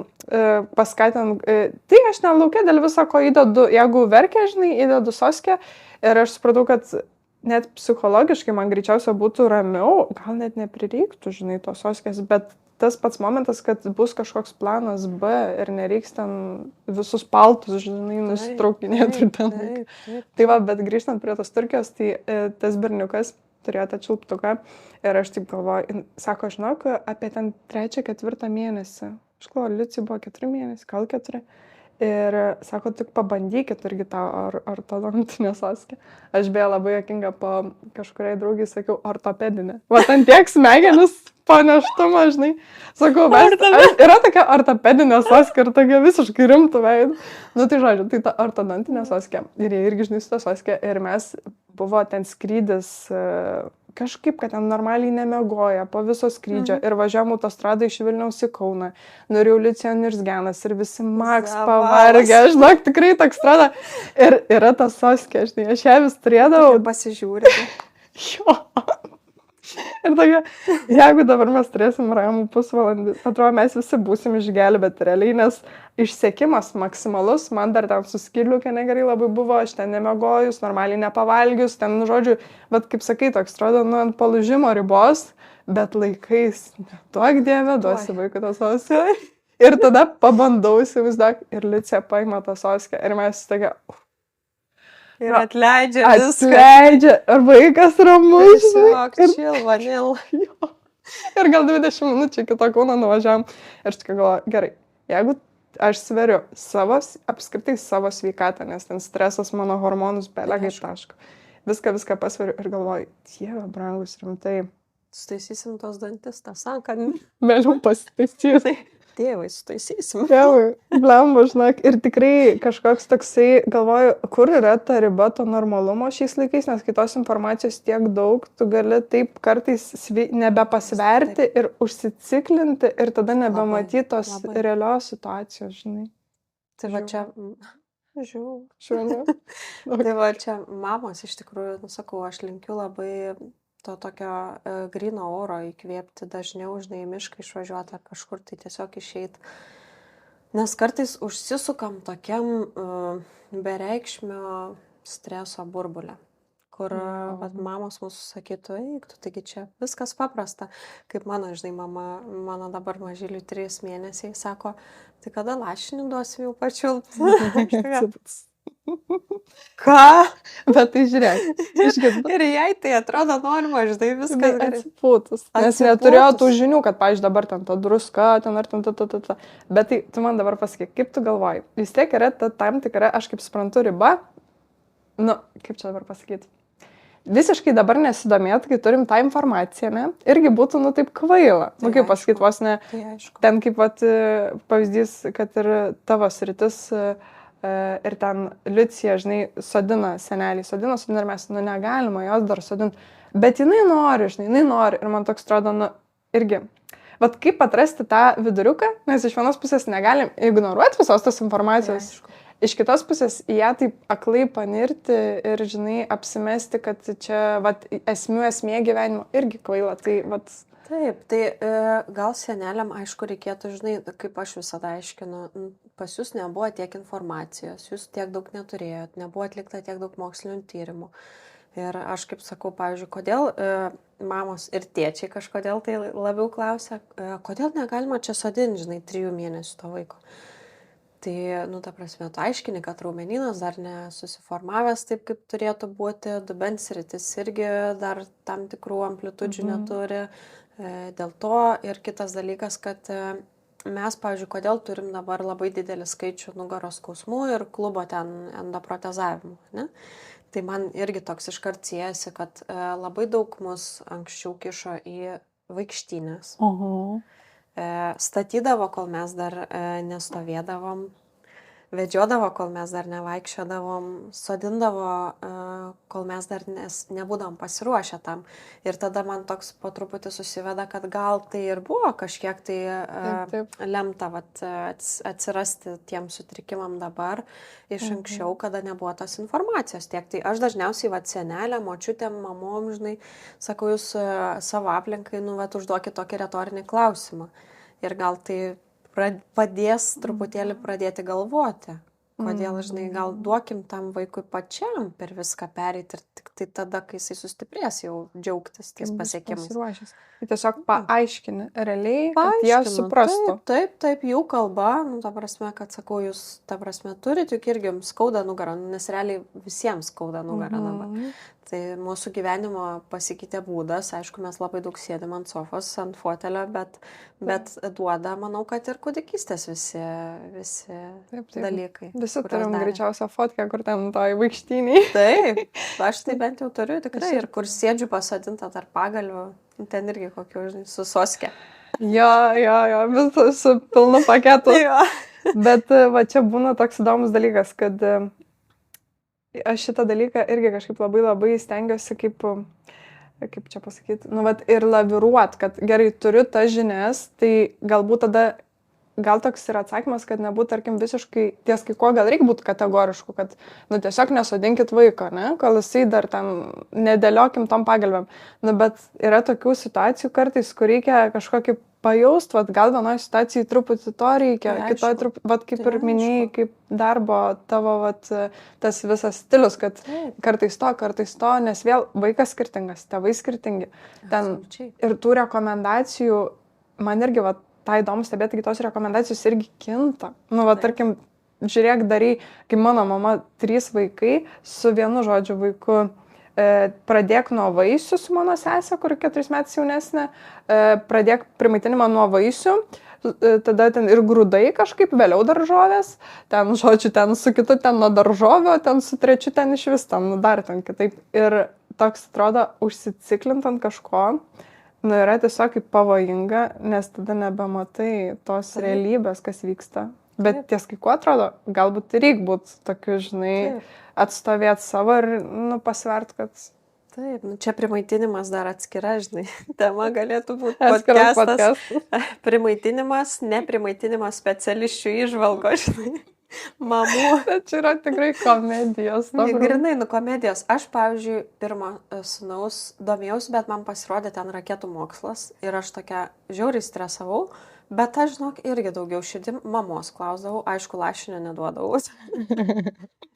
paskatinant, tai aš nelaukia dėl viso ko įdedu, jeigu verkia, žinai, įdedu soskę ir aš supratau, kad net psichologiškai man greičiausia būtų ramiau, gal net neprireiktų, žinai, tos soskės, bet tas pats momentas, kad bus kažkoks planas B ir nereiks ten visus paltus, žinai, nusitraukinėti ir ten. Tai va, bet grįžtant prie tos Turkijos, tai tas berniukas turėjo tą čiulptuką ir aš taip galvoju, sako, žinok, apie ten 3-4 mėnesį. Aš galvoju, Liucijai buvo 4 mėnesiai, gal 4. Ir sako, tik pabandykit irgi tą ortodontinę soskę. Aš beje labai juokinga po kažkuriai draugai sakiau ortopedinę. Va, ten tiek smegenis paneštumą, žinai. Sakau, yra tokia ortopedinė soskė ir tokia visiškai rimtų veidų. Nu tai žodžiu, tai ta ortodontinė soskė. Ir jie irgi, žinai, su ta soskė. Ir mes buvo ten skrydis kažkaip, kad ten normaliai nemiegoja po viso skrydžio. Ir važiavom autostradą iš Vilniaus į Kauną. Norėjau Liucija Nirsgenas ir visi Max pavargę. Žinok, tikrai toks strada. Ir yra ta soskė, žinai, aš ją vis turėdavau. Pasižiūrė. Jo. Ir tokia, jeigu dabar mes turėsim ramų pusvalandį, atrodo, mes visi būsim išgelbėti realiai, nes išsekimas maksimalus, man dar ten suskiliukė negerai labai buvo, aš ten nemiegojus, normaliai nepavalgius, ten, žodžiu, bet kaip sakai, toks atrodo, nu, ant palūžimo ribos, bet laikais, duok dieve, duosi vaikui tą soskę. Ir tada pabandau įsivaizduok, ir Liucija paima tą soskę, ir mes tokia... Ir atleidžia viską. Atleidžia, ar vaikas ramus. Tiesiog, chill, vanil. Ir gal 20 minučių iki to Kauno nuvažiavam. Ir aš tokia galvoju, gerai, jeigu aš sveriu apskritai savo sveikatą, nes ten stresas mano hormonus belegai taško. Viską pasveriu ir galvoju, Dieve, brangus, rimtai. Sutaisysim tos dantis, tą sanką. Vėliau pasitaisysim. Tėvai, sutaisysim. Tėvai, blemba, žinok. Ir tikrai kažkoks toksai, galvoju, kur yra ta riba to normalumo šiais laikais, nes kitos informacijos tiek daug, tu gali taip kartais nebepasverti ir užsiciklinti ir tada nebematyti tos realios situacijos, žinai. Tai va čia... Žiūrėjau. Tai va čia mamos iš tikrųjų, sakau, aš linkiu labai... to tokio gryno oro įkvėpti dažniau, žinai, į mišką išvažiuoti ar kažkur tai tiesiog išeiti. Nes kartais užsisukam tokiam bereikšmio streso burbulę, kur vat, mamos mūsų sakytų, eik, tu taigi čia viskas paprasta. Kaip mano, žinai, mano dabar mažyliui 3 mėnesiai sako, tai kada lašinį duosim jau pačiulpti? Ką? Bet tai žiūrėk. Ir jai tai atrodo norma, žinai, viskas atsipūtus. Nes neturėjo tų žinių, kad, pavyzdžiui, dabar ten ta druska, ten ar ten ta. Bet tai tu man dabar pasakyk, kaip tu galvoji? Vis tiek yra ta tam tikra, aš kaip suprantu, riba. Nu, kaip čia dabar pasakyti? Visiškai dabar nesidomėt, kai turim tą informaciją, ne? Irgi būtų, nu, taip kvaila. Tai nu, kaip pasakyti, vos ne. Tai ten kaip vat, pavyzdys, kad ir tavo sritis... Ir ten Liucija, žinai, sodina senelį, sodina ir mes, nu, negalima jos dar sodinti. Bet jinai nori, žinai, jinai nori. Ir man toks atrodo, nu, irgi. Vat kaip atrasti tą viduriuką, nes iš vienos pusės negalim ignoruoti visos tos informacijos. Iš kitos pusės ją taip aklai panirti ir, žinai, apsimesti, kad čia, vat, esmė gyvenimo irgi kvaila. Tai, vat... Taip, tai gal seneliam, aišku, reikėtų, žinai, kaip aš visada aiškinu, pas jūs nebuvo tiek informacijos, jūs tiek daug neturėjot, nebuvo atlikta tiek daug mokslinių tyrimų. Ir aš kaip sakau, pavyzdžiui, kodėl mamos ir tėčiai kažkodėl tai labiau klausia, kodėl negalima čia sodinti, žinai, 3 mėnesių to vaiko. Tai, nu, ta prasme, tu aiškini, kad raumenynas dar nesusiformavęs taip, kaip turėtų būti, dubens sritis irgi dar tam tikrų amplitudžių neturi. Dėl to ir kitas dalykas, kad mes, pavyzdžiui, kodėl turim dabar labai didelį skaičių nugaros skausmų ir klubo ten endoprotezavimų, ne? Tai man irgi toks iškart siejasi, kad labai daug mus anksčiau kišo į vaikštynės. Statydavo, kol mes dar nestovėdavom, vedžiodavo, kol mes dar nevaikščiodavom, sodindavo, kol mes dar nebūdavom pasiruošę tam. Ir tada man toks po truputį susiveda, kad gal tai ir buvo kažkiek tai taip. Lemta vat, atsirasti tiem sutrikimam dabar iš anksčiau, kada nebuvo tos informacijos tiek. Tai aš dažniausiai vat, senelė, močiutėm, mamom, žinai, sakau, jūs savo aplinkai, nu, vat, užduokit tokį retorinį klausimą. Ir gal tai padės truputėlį pradėti galvoti, kodėl, žinai, gal duokim tam vaikui pačiam per viską pereiti ir tik tai tada, kai jisai sustiprės, jau džiaugtis ties pasiekimais. Tai tiesiog paaiškini realiai, kad jie suprastų. Taip, jų kalba, nu, ta prasme, kad sakau, jūs, ta prasme, turit, juk irgi skauda nugarą, nes realiai visiems skauda nugarą dabar. Tai mūsų gyvenimo pasikeitė būdas, aišku, mes labai daug sėdėm ant sofos, ant fotelio, bet duoda, manau, kad ir kūdikystės visi dalykai. Visi turim greičiausią fotkę, kur ten toj vaikštyniai. Taip, aš tai bent jau turiu tikrai ir kur sėdžiu pasodinta tarp pagalių, ten irgi kokiu, žinai, su soske. Jo, visas su pilnu paketu. Jo. Bet va čia būna toks įdomus dalykas, kad aš šitą dalyką irgi kažkaip labai stengiuosi kaip čia pasakyti, nu vat ir laviruot, kad gerai turiu tas žinias, tai galbūt tada, gal toks yra atsakymas, kad nebūtų, tarkim, visiškai ties kai ko gal reikia būti kategorišku, kad, nu, tiesiog nesodinkit vaiko, ne, kol jisai dar ten nedėliokim tom pagalbėm. Nu, bet yra tokių situacijų kartais, kur reikia kažkokį pajaust, vat gal vienoje situacijai truputį to reikia, kitoje truputį, vat kaip ir minėjai, kaip darbo tavo, vat tas visas stilius, kad kartais to, nes vėl vaikas skirtingas, tėvai skirtingi. Ten ir tų rekomendacijų, man irgi, vat, tą įdomu stebėti, tos rekomendacijos irgi kinta. Nu, va, tarkim, žiūrėk, darai, kaip mano mama, 3 vaikai su vienu žodžiu vaiku. Pradėk nuo vaisių su mano sesė, kur 4 metais jaunesnė, pradėk primaitinimą nuo vaisių, tada ten ir grūdai kažkaip, vėliau daržovės, ten, žodžiu, ten su kitu, ten nuo daržovio, ten su trečiu, ten iš vis, ten dar ten kitaip. Ir toks atrodo užsiciklint ant kažko, nu yra tiesiog kaip pavojinga, nes tada nebematai tos realybės, kas vyksta. Bet ties kai kuo atrodo, galbūt reikia būti tokiu, žinai, atstovėti savo ir, nu, pasvert, kad... Taip, nu, čia primaitinimas dar atskira, žinai, tema galėtų būti podcastas. Primaitinimas, neprimaitinimas specialisčių įžvalgo, žinai, mamų. Bet čia yra tikrai komedijos. Grinai, nu, komedijos. Aš, pavyzdžiui, pirmą sūnaus domėjausi, bet man pasirodė ten raketų mokslas ir aš tokia žiauriai stresavau. Bet aš, žinok, irgi daugiau širdim mamos klausdavau, aišku, lašinio neduodavau.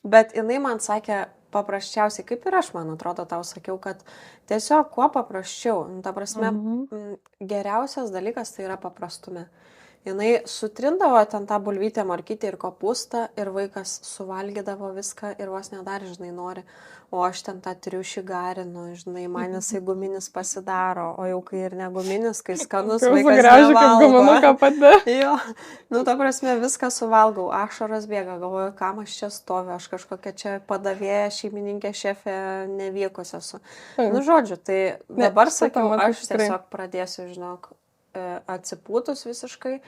Bet jinai man sakė paprasčiausiai, kaip ir aš, man atrodo, tau sakiau, kad tiesiog kuo paprasčiau. Ta prasme, geriausias dalykas tai yra paprastume. Jinai sutrindavo ten tą bulvytę, morkytę ir kopūstą ir vaikas suvalgydavo viską ir vos nedarė, žinai, nori. O aš ten tą triušį garinu, žinai, man jisai guminis pasidaro, o jau kai ir neguminis, kai skanus vaikas nevalgo. Jo, nu, ta prasme, viską suvalgau, ašaras bėga, galvoju, kam aš čia stoviu, aš kažkokia čia padavėja, šeimininkė, šefė, nevykus esu. Nu, žodžiu, tai dabar sakiau, aš tiesiog pradėsiu, žinok, atsipūtus visiškai.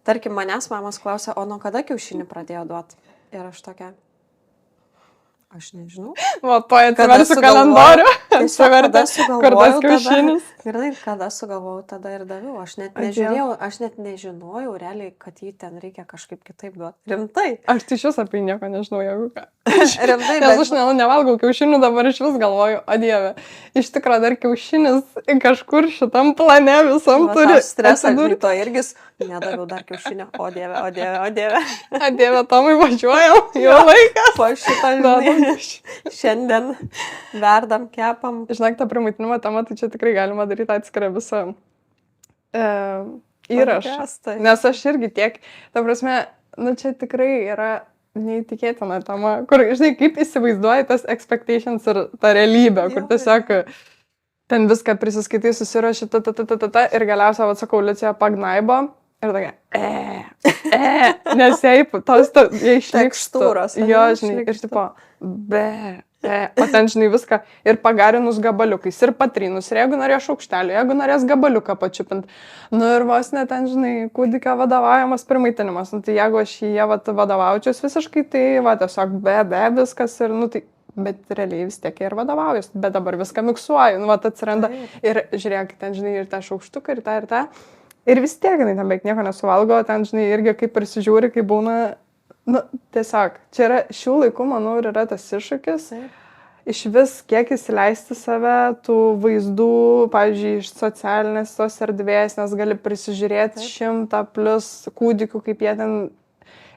Tarkim, manęs mamas klausia, o nuo kada kiaušinį pradėjo duoti? Ir aš tokia, aš nežinau. O to atsiversiu kalendorių. Kada sugalvojau, tada tada ir daviau. Aš net nežiūrėjau, aš net nežinojau realiai, kad jį ten reikia kažkaip kitaip duoti. Rimtai. Aš tai šis apie nieką nežinau, jeigu ką. Rimtai, nes aš nevalgau kiaušinių, dabar iš vis galvoju, o dieve, iš tikrųjų dar kiaušinis kažkur šitam plane visam turi. Aš stresą to irgi nedaviau dar kiaušinio, o dieve. O dieve, Tomai, važiuojam, jau laikas. Po šitą, žinai, šiandien verdam, kepam. Žinok, tą primaitinimo temą, tai čia tikrai galima daryti atskirą visą įrašą. Nes aš irgi tiek, ta prasme, nu čia tikrai yra neįtikėtina tema, kur, žinai, kaip įsivaizduoji tas expectations ir tą realybę, kur tiesiog ten viską prisiskaitai, susiruoši, ir galiausiai, atsakau, Liucija pagnaibo ir tokia, nes jai išliks tekstūros. Jo, žinai, ir tipo, o ten, žinai, viską ir pagarinus gabaliukais, ir patrynus, ir jeigu norės šaukštelį, jeigu norės gabaliuką pačiupint, nu ir vos net ten, žinai, kūdikio vadovaujamas primaitinimas, nu tai jeigu aš jie vadovaučiaus visiškai, tai va, tiesiog viskas ir, nu tai, bet realiai vis tiek ir vadovaujas, bet dabar viską miksuoju, nu va, atsiranda ir žiūrėk, ten, žinai, ir tą šaukštuką, ir tą, ir vis tiek, žinai, ten beveik nieko nesuvalgo, ten, žinai, irgi kaip prisižiūri, kaip būna. Nu, tiesiog, čia yra šių laikų, manau, ir yra tas iššūkis. Iš vis, kiek įsileisti save, tų vaizdų, pavyzdžiui, iš socialinės tos erdvės, nes gali prisižiūrėti 100+ kūdikių, kaip jie ten.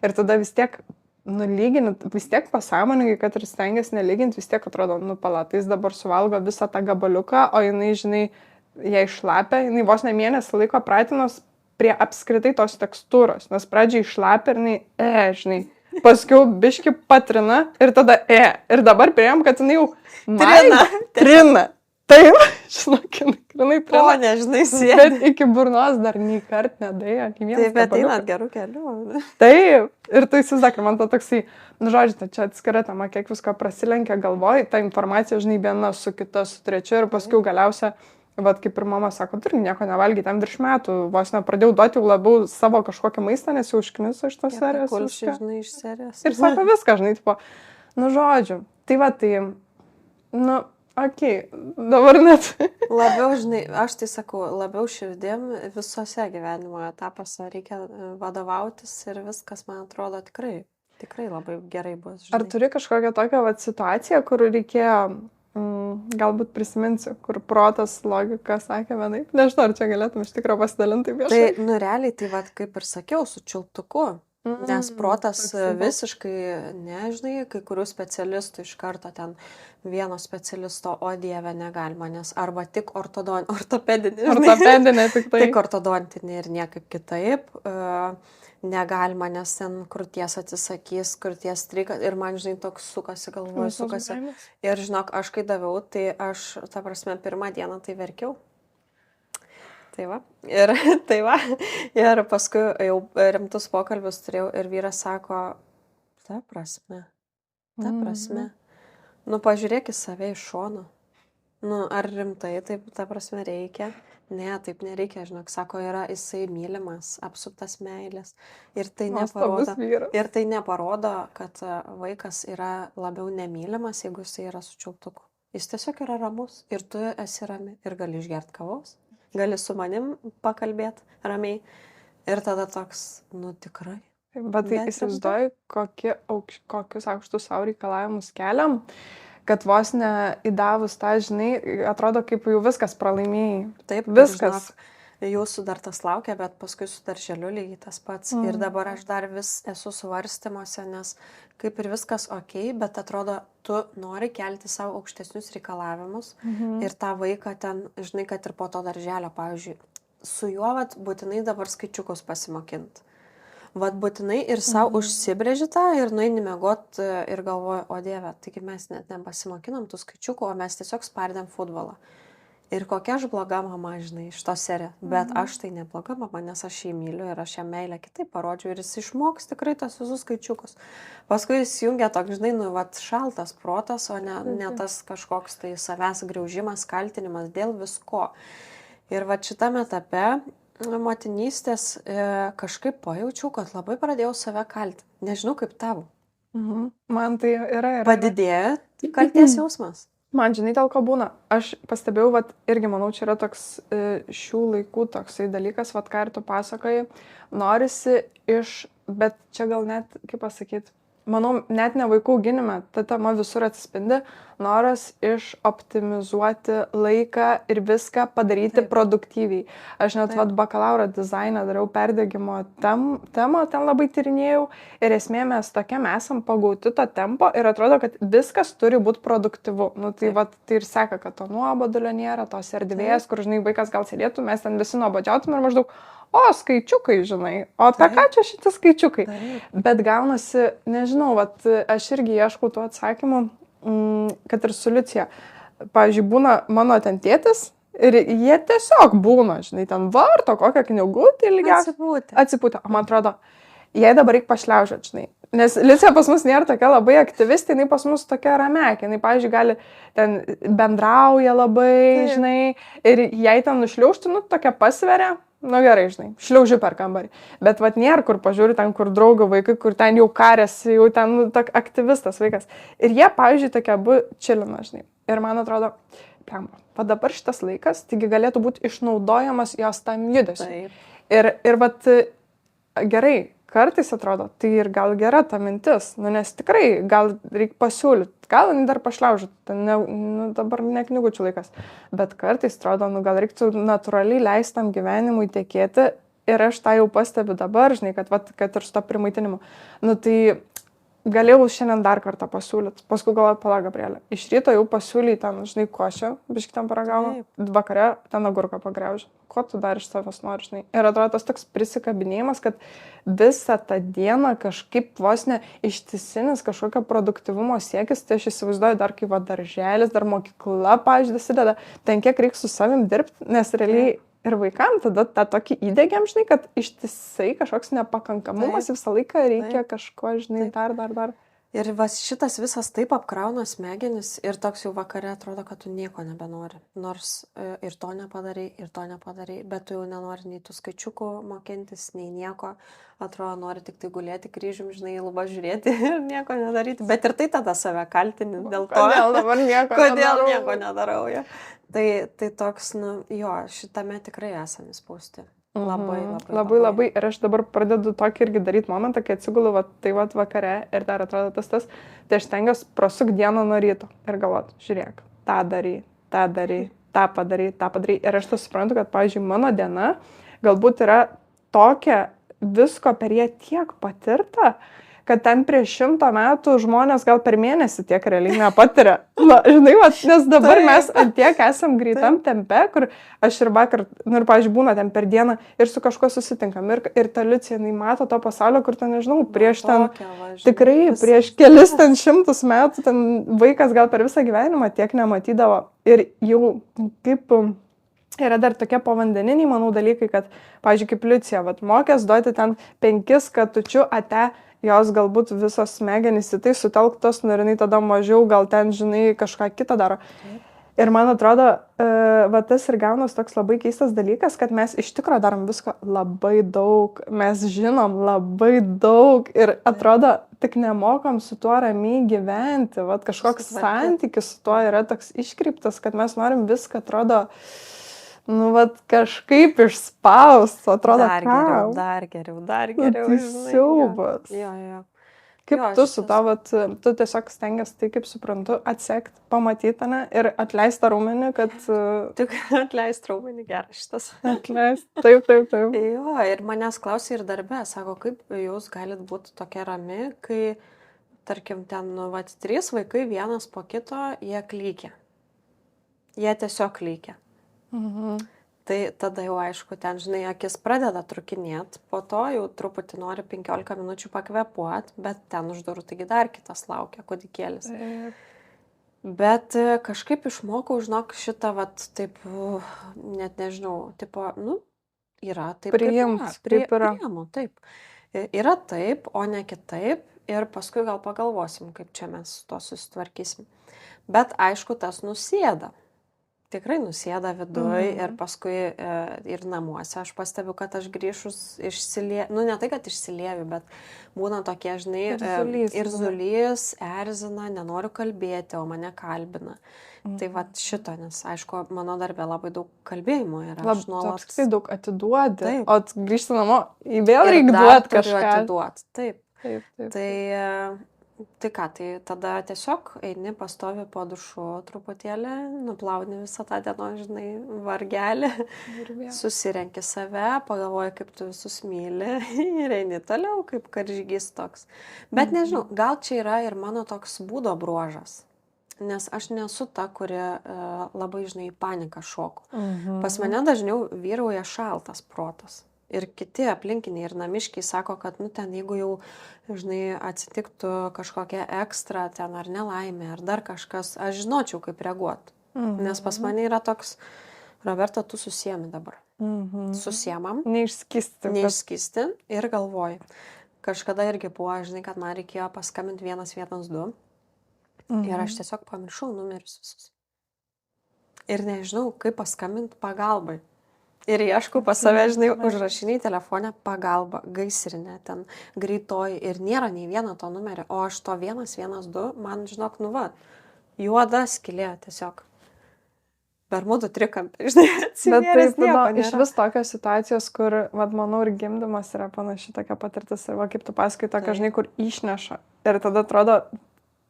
Ir tada vis tiek, lyginant, vis tiek pasąmoningai, kad ir stengiasi nelyginti, vis tiek atrodo, palatais dabar suvalgo visą tą gabaliuką, o jinai, žinai, jai šlapia, jinai vos ne mėnesį laiko pratinos prie apskritai tos tekstūros, nes pradžiai šlapia ir jinai, žinai, paskui biški patrina ir tada ir dabar priėjom, kad jinai jau trina. Taip, žinok, jinai trina. O, nežinai, sėdi. Bet iki burnos dar nei kart nedėjo. Taip, bet einat gerų kelių. Taip, ir tu įsivaizduok, man to toksai, žodžiu, čia atskira tema, kiek visko prasilenkia galvoj, ta informacija, žinai, viena su kita, su trečia ir paskui galiausia, vat kaip ir mama sako, turi nieko nevalgyti, tam virš metų, vos nepradėjau duoti jau labiau savo kažkokią maistą, nes jau užkniso iš tos serijos. Žinai, iš serijos. Ir sako viską, žinai, tipo, žodžiu, tai va, tai, dabar net. Labiau, žinai, aš tai sakau, labiau širdim visose gyvenimo etapuose reikia vadovautis ir viskas, man atrodo, tikrai labai gerai bus. Žinai. Ar turi kažkokią tokią situaciją, kur reikėjo, galbūt prisiminsiu, kur protas, logika sakė vienaip, nežinau, ar čia galėtum iš tikrųjų pasidalinti viešai? Tai, realiai, tai va, kaip ir sakiau, su čiulptuku. Nes protas visiškai, nežinai, kai kurių specialistų iš karto ten vieno specialisto, o dieve, negalima, nes arba tik ortopedinė. Ortopedinė tik tai. Tik ortodontinė ir niekaip kitaip. Negalima, nes ten krūties atsisakys, krūties strykas ir man, žinai, toks sukasi galvoje, sukasi. Ir žinok, aš kai daviau, tai aš, ta prasme, pirmą dieną tai verkiau. Tai va. Ir paskui jau rimtus pokalbius turėjau ir vyras sako, ta prasme. Nu, pažiūrėk į save iš šono. Nu, ar rimtai taip, ta prasme, reikia? Ne, taip nereikia, žinok, sako, jisai mylimas, apsuptas meilės. Ir tai neparodo, kad vaikas yra labiau nemylimas, jeigu jisai yra su čiulptuku. Jis tiesiog yra ramus ir tu esi rami ir gali išgerti kavos. Gali su manim pakalbėti ramiai. Ir tada toks, tikrai. Bet tai įsivaizduoju, kokius aukštus savo reikalavimus keliam, kad vos neįdavus tą, žinai, atrodo, kaip jau viskas pralaimėjai. Taip, viskas. Jūsų dar tas laukia, bet paskui su darželiu lygiai tas pats. Ir dabar aš dar vis esu svarstymuose, nes kaip ir viskas bet atrodo, tu nori kelti savo aukštesnius reikalavimus ir tą vaiką ten, žinai, kad ir po to darželio, pavyzdžiui, su juo būtinai dabar skaičiukus pasimokinti. Būtinai ir savo užsibrėži tą ir nueini miegot ir galvoju, o dieve, taigi mes net nepasimokinom tų skaičiukų, o mes tiesiog spardėm futbolą. Ir kokia aš bloga mama, žinai, iš to serijos. Bet aš tai nebloga mama, nes aš jį myliu ir aš jam meilę kitaip parodžiu. Ir jis išmoks tikrai tos visus skaičiukus. Paskui jis jungia toks, žinai, šaltas protas, o ne tas kažkoks tai savęs griaužimas, kaltinimas dėl visko. Ir šitame etape motinystės kažkaip pajaučiau, kad labai pradėjau save kaltinti. Nežinau, kaip tavo. Man tai yra. Padidėjo kaltės jausmas. Man, žinai, dėl ko būna. Aš pastebėjau, irgi manau, čia yra toks šių laikų toksai dalykas, ką ir tu pasakoji, norisi bet čia gal net, kaip pasakyti, manau, net ne vaikų auginime, ta tema visur atsispindi, noras optimizuoti laiką ir viską padaryti produktyviai. Aš net bakalauro dizainą dariau perdegimo temą, ten labai tyrinėjau ir esmė mes tokiam esam pagauti to tempo ir atrodo, kad viskas turi būti produktyvu. Tai ir seka, kad to nuobodulio nėra, tos erdvės, kur, žinai, vaikas gal sėdėtų, mes ten visi nuobodžiautum ir maždaug, skaičiukai, žinai, o apie ką čia šitie skaičiukai? Bet gaunasi, nežinau, aš irgi ieškau tų atsakymų, kad ir su Liucija. Pavyzdžiui, būna mano ten tėtis ir jie tiesiog būna, žinai, ten varto kokią knygutę ilgiausiai. Atsipūtę. O man atrodo, jai dabar reikia pašliaužėti, žinai. Nes Liucija pas mus nėra tokia labai aktyvistė, jinai pas mus tokia ramekė. Jinai, pavyzdžiui, gali ten bendrauja labai, žinai, ir jai ten nušliaužti, tokia pasveria. Gerai, žinai, šliaužiu per kambarį. Bet nėra, kur pažiūri ten, kur draugų vaikai, kur ten jau karėsi, jau ten aktyvistas vaikas. Ir jie, pavyzdžiui, tokia abu čilina, žinai. Ir man atrodo, dabar šitas laikas, taigi galėtų būti išnaudojamas jos tam judesiu. Ir gerai, kartais atrodo, tai ir gal gera ta mintis, nes tikrai gal reikia pasiūlyti, gal dar pašliaužyti, dabar ne knygučių laikas, bet kartais atrodo, gal reiktų natūraliai leistam gyvenimui tekėti ir aš tą jau pastebiu dabar, žinai, kad ir su to primaitinimu. Tai galėjau šiandien dar kartą pasiūlyti. Paskui galvoju, pala, Gabrielė. Iš ryto jau pasiūlyti ten, žinai, košę, biškį ten paragavo. Vakare ten agurką pagraužė. Ko tu dar iš savęs nori, žinai? Ir atrodo tas toks prisikabinėjimas, kad visą tą dieną kažkaip vos ne ištisinis kažkokio produktyvumo siekis, tai aš įsivaizduoju dar kaip darželis, dar mokykla, pavyzdžiui, dasideda. Ten kiek reikia su savim dirbti, nes realiai ir vaikam tada tą tokį įdėgiam, žinai, kad ištisai kažkoks nepakankamumas visą laiką reikia kažko, žinai, dar. Ir šitas visas taip apkrauna smegenis ir toks jau vakare atrodo, kad tu nieko nebenori. Nors ir to nepadarai, bet tu jau nenori nei tų skaičiukų mokintis, nei nieko. Atrodo, nori tik tai gulėti kryžium, žinai, į lubą žiūrėti ir nieko nedaryti. Bet ir tai tada save kaltini dėl to. Kodėl dabar nieko nedarau. Ja. Tai toks, šitame tikrai esame spausti. Labai. Ir aš dabar pradedu tokį irgi daryti momentą, kai atsigulu vakare ir dar atrodo tas. Tai aš stengiuosi prasuk dieną nuo ryto ir galvot, žiūrėk, tą darai, tą padarai. Ir aš tas suprantu, kad, pavyzdžiui, mano diena galbūt yra tokia visko per ją tiek patirta, kad ten prieš 100 metų žmonės gal per mėnesį tiek realiai nepatiria. Na, žinai, nes dabar mes tiek esam greitam tempe, kur aš ir vakar, ir, pavyzdžiui, būna ten per dieną ir su kažkuo susitinkam. Ir ta Liucija, jinai mato to pasaulio, kur ten, nežinau, prieš ten, tikrai prieš kelis ten 100 metų, ten vaikas gal per visą gyvenimą tiek nematydavo. Ir jau kaip... Yra dar tokie povandeniniai, manau, dalykai, kad, pavyzdžiui, kaip Liucija, mokės duoti ten 5 katučių ate, jos galbūt visos smegenys į tai sutelktos, ir jinai tada mažiau gal ten, žinai, kažką kitą daro. Ir man atrodo, tas ir gaunas toks labai keistas dalykas, kad mes iš tikrųjų darom visko labai daug, mes žinom labai daug ir atrodo, tik nemokam su tuo ramiai gyventi, kažkoks santykis su tuo yra toks iškreiptas, kad mes norim viską, atrodo, kažkaip išspaust, atrodo, dar geriau. Tai siaubas. Jo. Kaip tu su to, tu tiesiog stengiasi, tai kaip suprantu, atsekti, pamatyti, ne, ir atleisti tą raumenį, kad... Tik atleisti raumenį, geras šitas. Atleisti, taip. Jo, ir manęs klausė ir darbe, sako, kaip jūs galit būti tokia rami, kai, tarkim, ten, 3 vaikai vienas po kito, jie klykia. Jie tiesiog klykia. Tai tada jau aišku, ten, žinai, akis pradeda trukinėti, po to jau truputį nori 15 minučių pakvepuoti, bet ten už durų taigi dar kitas laukia, kūdikėlis. Bet kažkaip išmokau, žinok, šitą, taip, net nežinau, tipo, yra taip, priimu, taip. Yra taip, o ne kitaip, ir paskui gal pagalvosim, kaip čia mes su to susitvarkysim. Bet aišku, tas nusėda. Tikrai nusėda viduj ir paskui ir namuose. Aš pastebiu, kad aš grįžus išsilieviu, ne tai, kad išsilieviu, bet būna tokie, žinai, ir zulys, erzina, nenoriu kalbėti, o mane kalbina. Tai šito, nes aišku, mano darbė labai daug kalbėjimo yra. Labai nuolat daug atiduodi, o grįžti namo, vėl reikia duoti kažką. Atiduoti. Taip. Tai ką, tai tada tiesiog eini, pastovi po dušu truputėlį, nuplauni visą tą dienos, žinai, vargelį, susirenki save, pagalvoji, kaip tu visus myli ir eini toliau, kaip karžygys toks. Bet nežinau, gal čia yra ir mano toks būdo bruožas, nes aš nesu ta, kuri labai, žinai, paniką šoku. Pas mane dažniau vyrauja šaltas protas. Ir kiti aplinkiniai ir namiškiai sako, kad, ten, jeigu jau, žinai, atsitiktų kažkokia ekstra ten ar nelaimė, ar dar kažkas, aš žinočiau, kaip reaguoti. Nes pas mane yra toks, Roberta, tu susiemi dabar. Susiemam. Neišskisti ir galvoji. Kažkada irgi buvo, žinai, kad man reikėjo paskambinti 112. Ir aš tiesiog pamiršau numerius visus. Ir nežinau, kaip paskambinti pagalbai. Ir ieškau pas save, žinai, užrašiniai telefone pagalba, gaisrinė, ten greitoji ir nėra nei vieno to numerio, o aš to 112, man, žinok, juoda skylė tiesiog. Bermudų trikampį, žinai, atsivėręs nieko nėra. Iš vis tokios situacijos, kur, manau, ir gimdymas yra panaši tokia patirtis, ir kaip tu pasakai, tokia, žinai, kur išneša. Ir tada atrodo,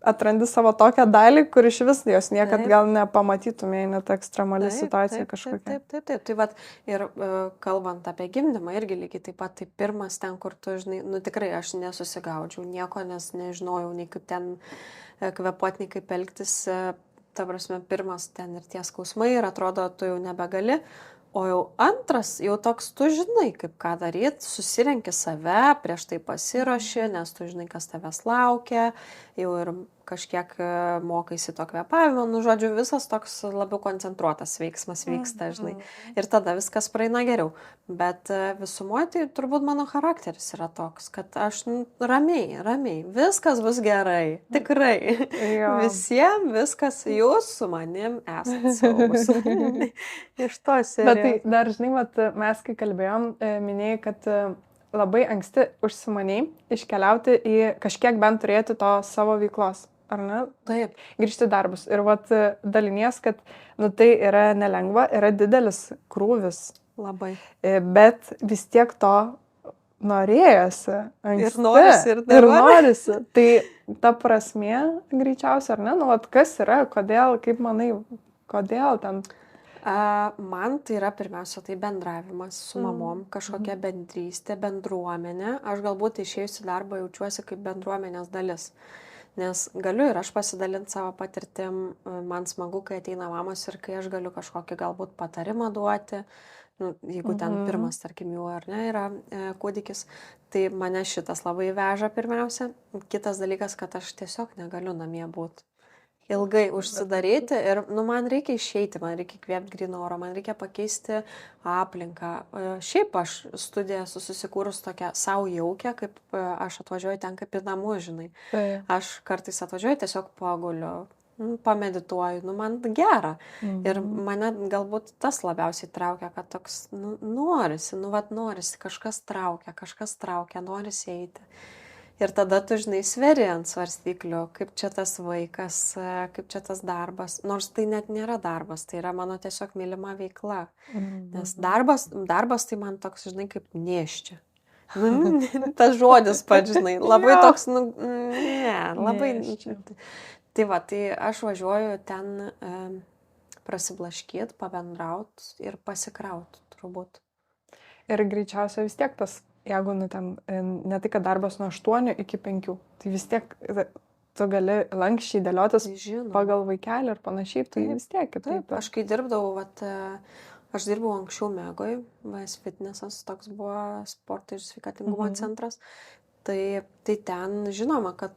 atrandi savo tokią dalį, kur iš vis jos niekad gal nepamatytumėjai, net ekstremali situacija kažkokia. Taip. Tai vat, ir kalbant apie gimdymą, irgi lygiai taip pat, tai pirmas ten, kur tu, žinai, nu tikrai aš nesusigaudžiau nieko, nes nežinojau nei kaip ten kvėpuoti, nei kaip elgtis. Ta prasme, pirmas ten ir tie skausmai ir atrodo, tu jau nebegali. O jau antras, jau toks, tu žinai, kaip ką daryti, susirenki save, prieš tai pasiruoši, nes tu žinai, kas tavęs laukia, jau ir kažkiek mokaisi to kvėpavimo, nu, žodžiu, visas toks labiau koncentruotas veiksmas vyksta, žinai. Ir tada viskas praeina geriau. Bet visumoje tai turbūt mano charakteris yra toks, kad aš ramiai, viskas bus gerai, tikrai. Visiems viskas, jūs su manim esate saugus. Iš to serijos. Bet tai dar, žinai, mes kai kalbėjom, minėjai, kad labai anksti užsimaniai iškeliauti į kažkiek bent turėti to savo veiklos. Ar ne? Taip. Grįžti darbus. Ir dalinies, kad tai yra nelengva, yra didelis krūvis. Labai. Bet vis tiek to norėjosi. Ir norisi, ir dabar. Ir norisi. Tai ta prasmė greičiausia, ar ne? Nu, kas yra, kodėl, kaip manai, kodėl ten? Man tai yra pirmiausia tai bendravimas su mamom, kažkokia bendrystė, bendruomenė. Aš galbūt išėjusi darbą jaučiuosi kaip bendruomenės dalis. Nes galiu ir aš pasidalinti savo patirtim, man smagu, kai ateina mamos ir kai aš galiu kažkokį galbūt patarimą duoti, jeigu ten pirmas, tarkim, jau ar ne, yra kūdikis, tai mane šitas labai veža pirmiausia. Kitas dalykas, kad aš tiesiog negaliu namie būti. Ilgai užsidaryti ir, man reikia išeiti, man reikia kvėpti gryno oro, man reikia pakeisti aplinką. Šiaip aš studiją susikūrus tokią savo jaukę, kaip aš atvažiuoju ten kaip į namus, žinai. Aš kartais atvažiuoju, tiesiog paguliu, pamedituoju, man gera. Ir mane galbūt tas labiausiai traukia, kad toks, norisi, kažkas traukia, norisi eiti. Ir tada tu, žinai, sveri ant svarstyklių, kaip čia tas vaikas, kaip čia tas darbas. Nors tai net nėra darbas, tai yra mano tiesiog mylima veikla. Nes darbas tai man toks, žinai, kaip nėščia. Tas žodis pats, žinai, labai toks, labai... Tai va, tai aš važiuoju ten prasiblaškyti, pabendrauti ir pasikrauti, turbūt. Ir greičiausiai vis tiek tas... Jeigu ten ne tai, kad darbas nuo 8 iki 5, tai vis tiek tu gali lankščiai dėliotis pagal vaikelį ir panašiai, tai vis tiek kitaip. Aš kai dirbdavau, aš dirbau anksčiau Megoj, VS Fitnessas, toks buvo sporto ir sveikatingumo centras, tai ten žinoma, kad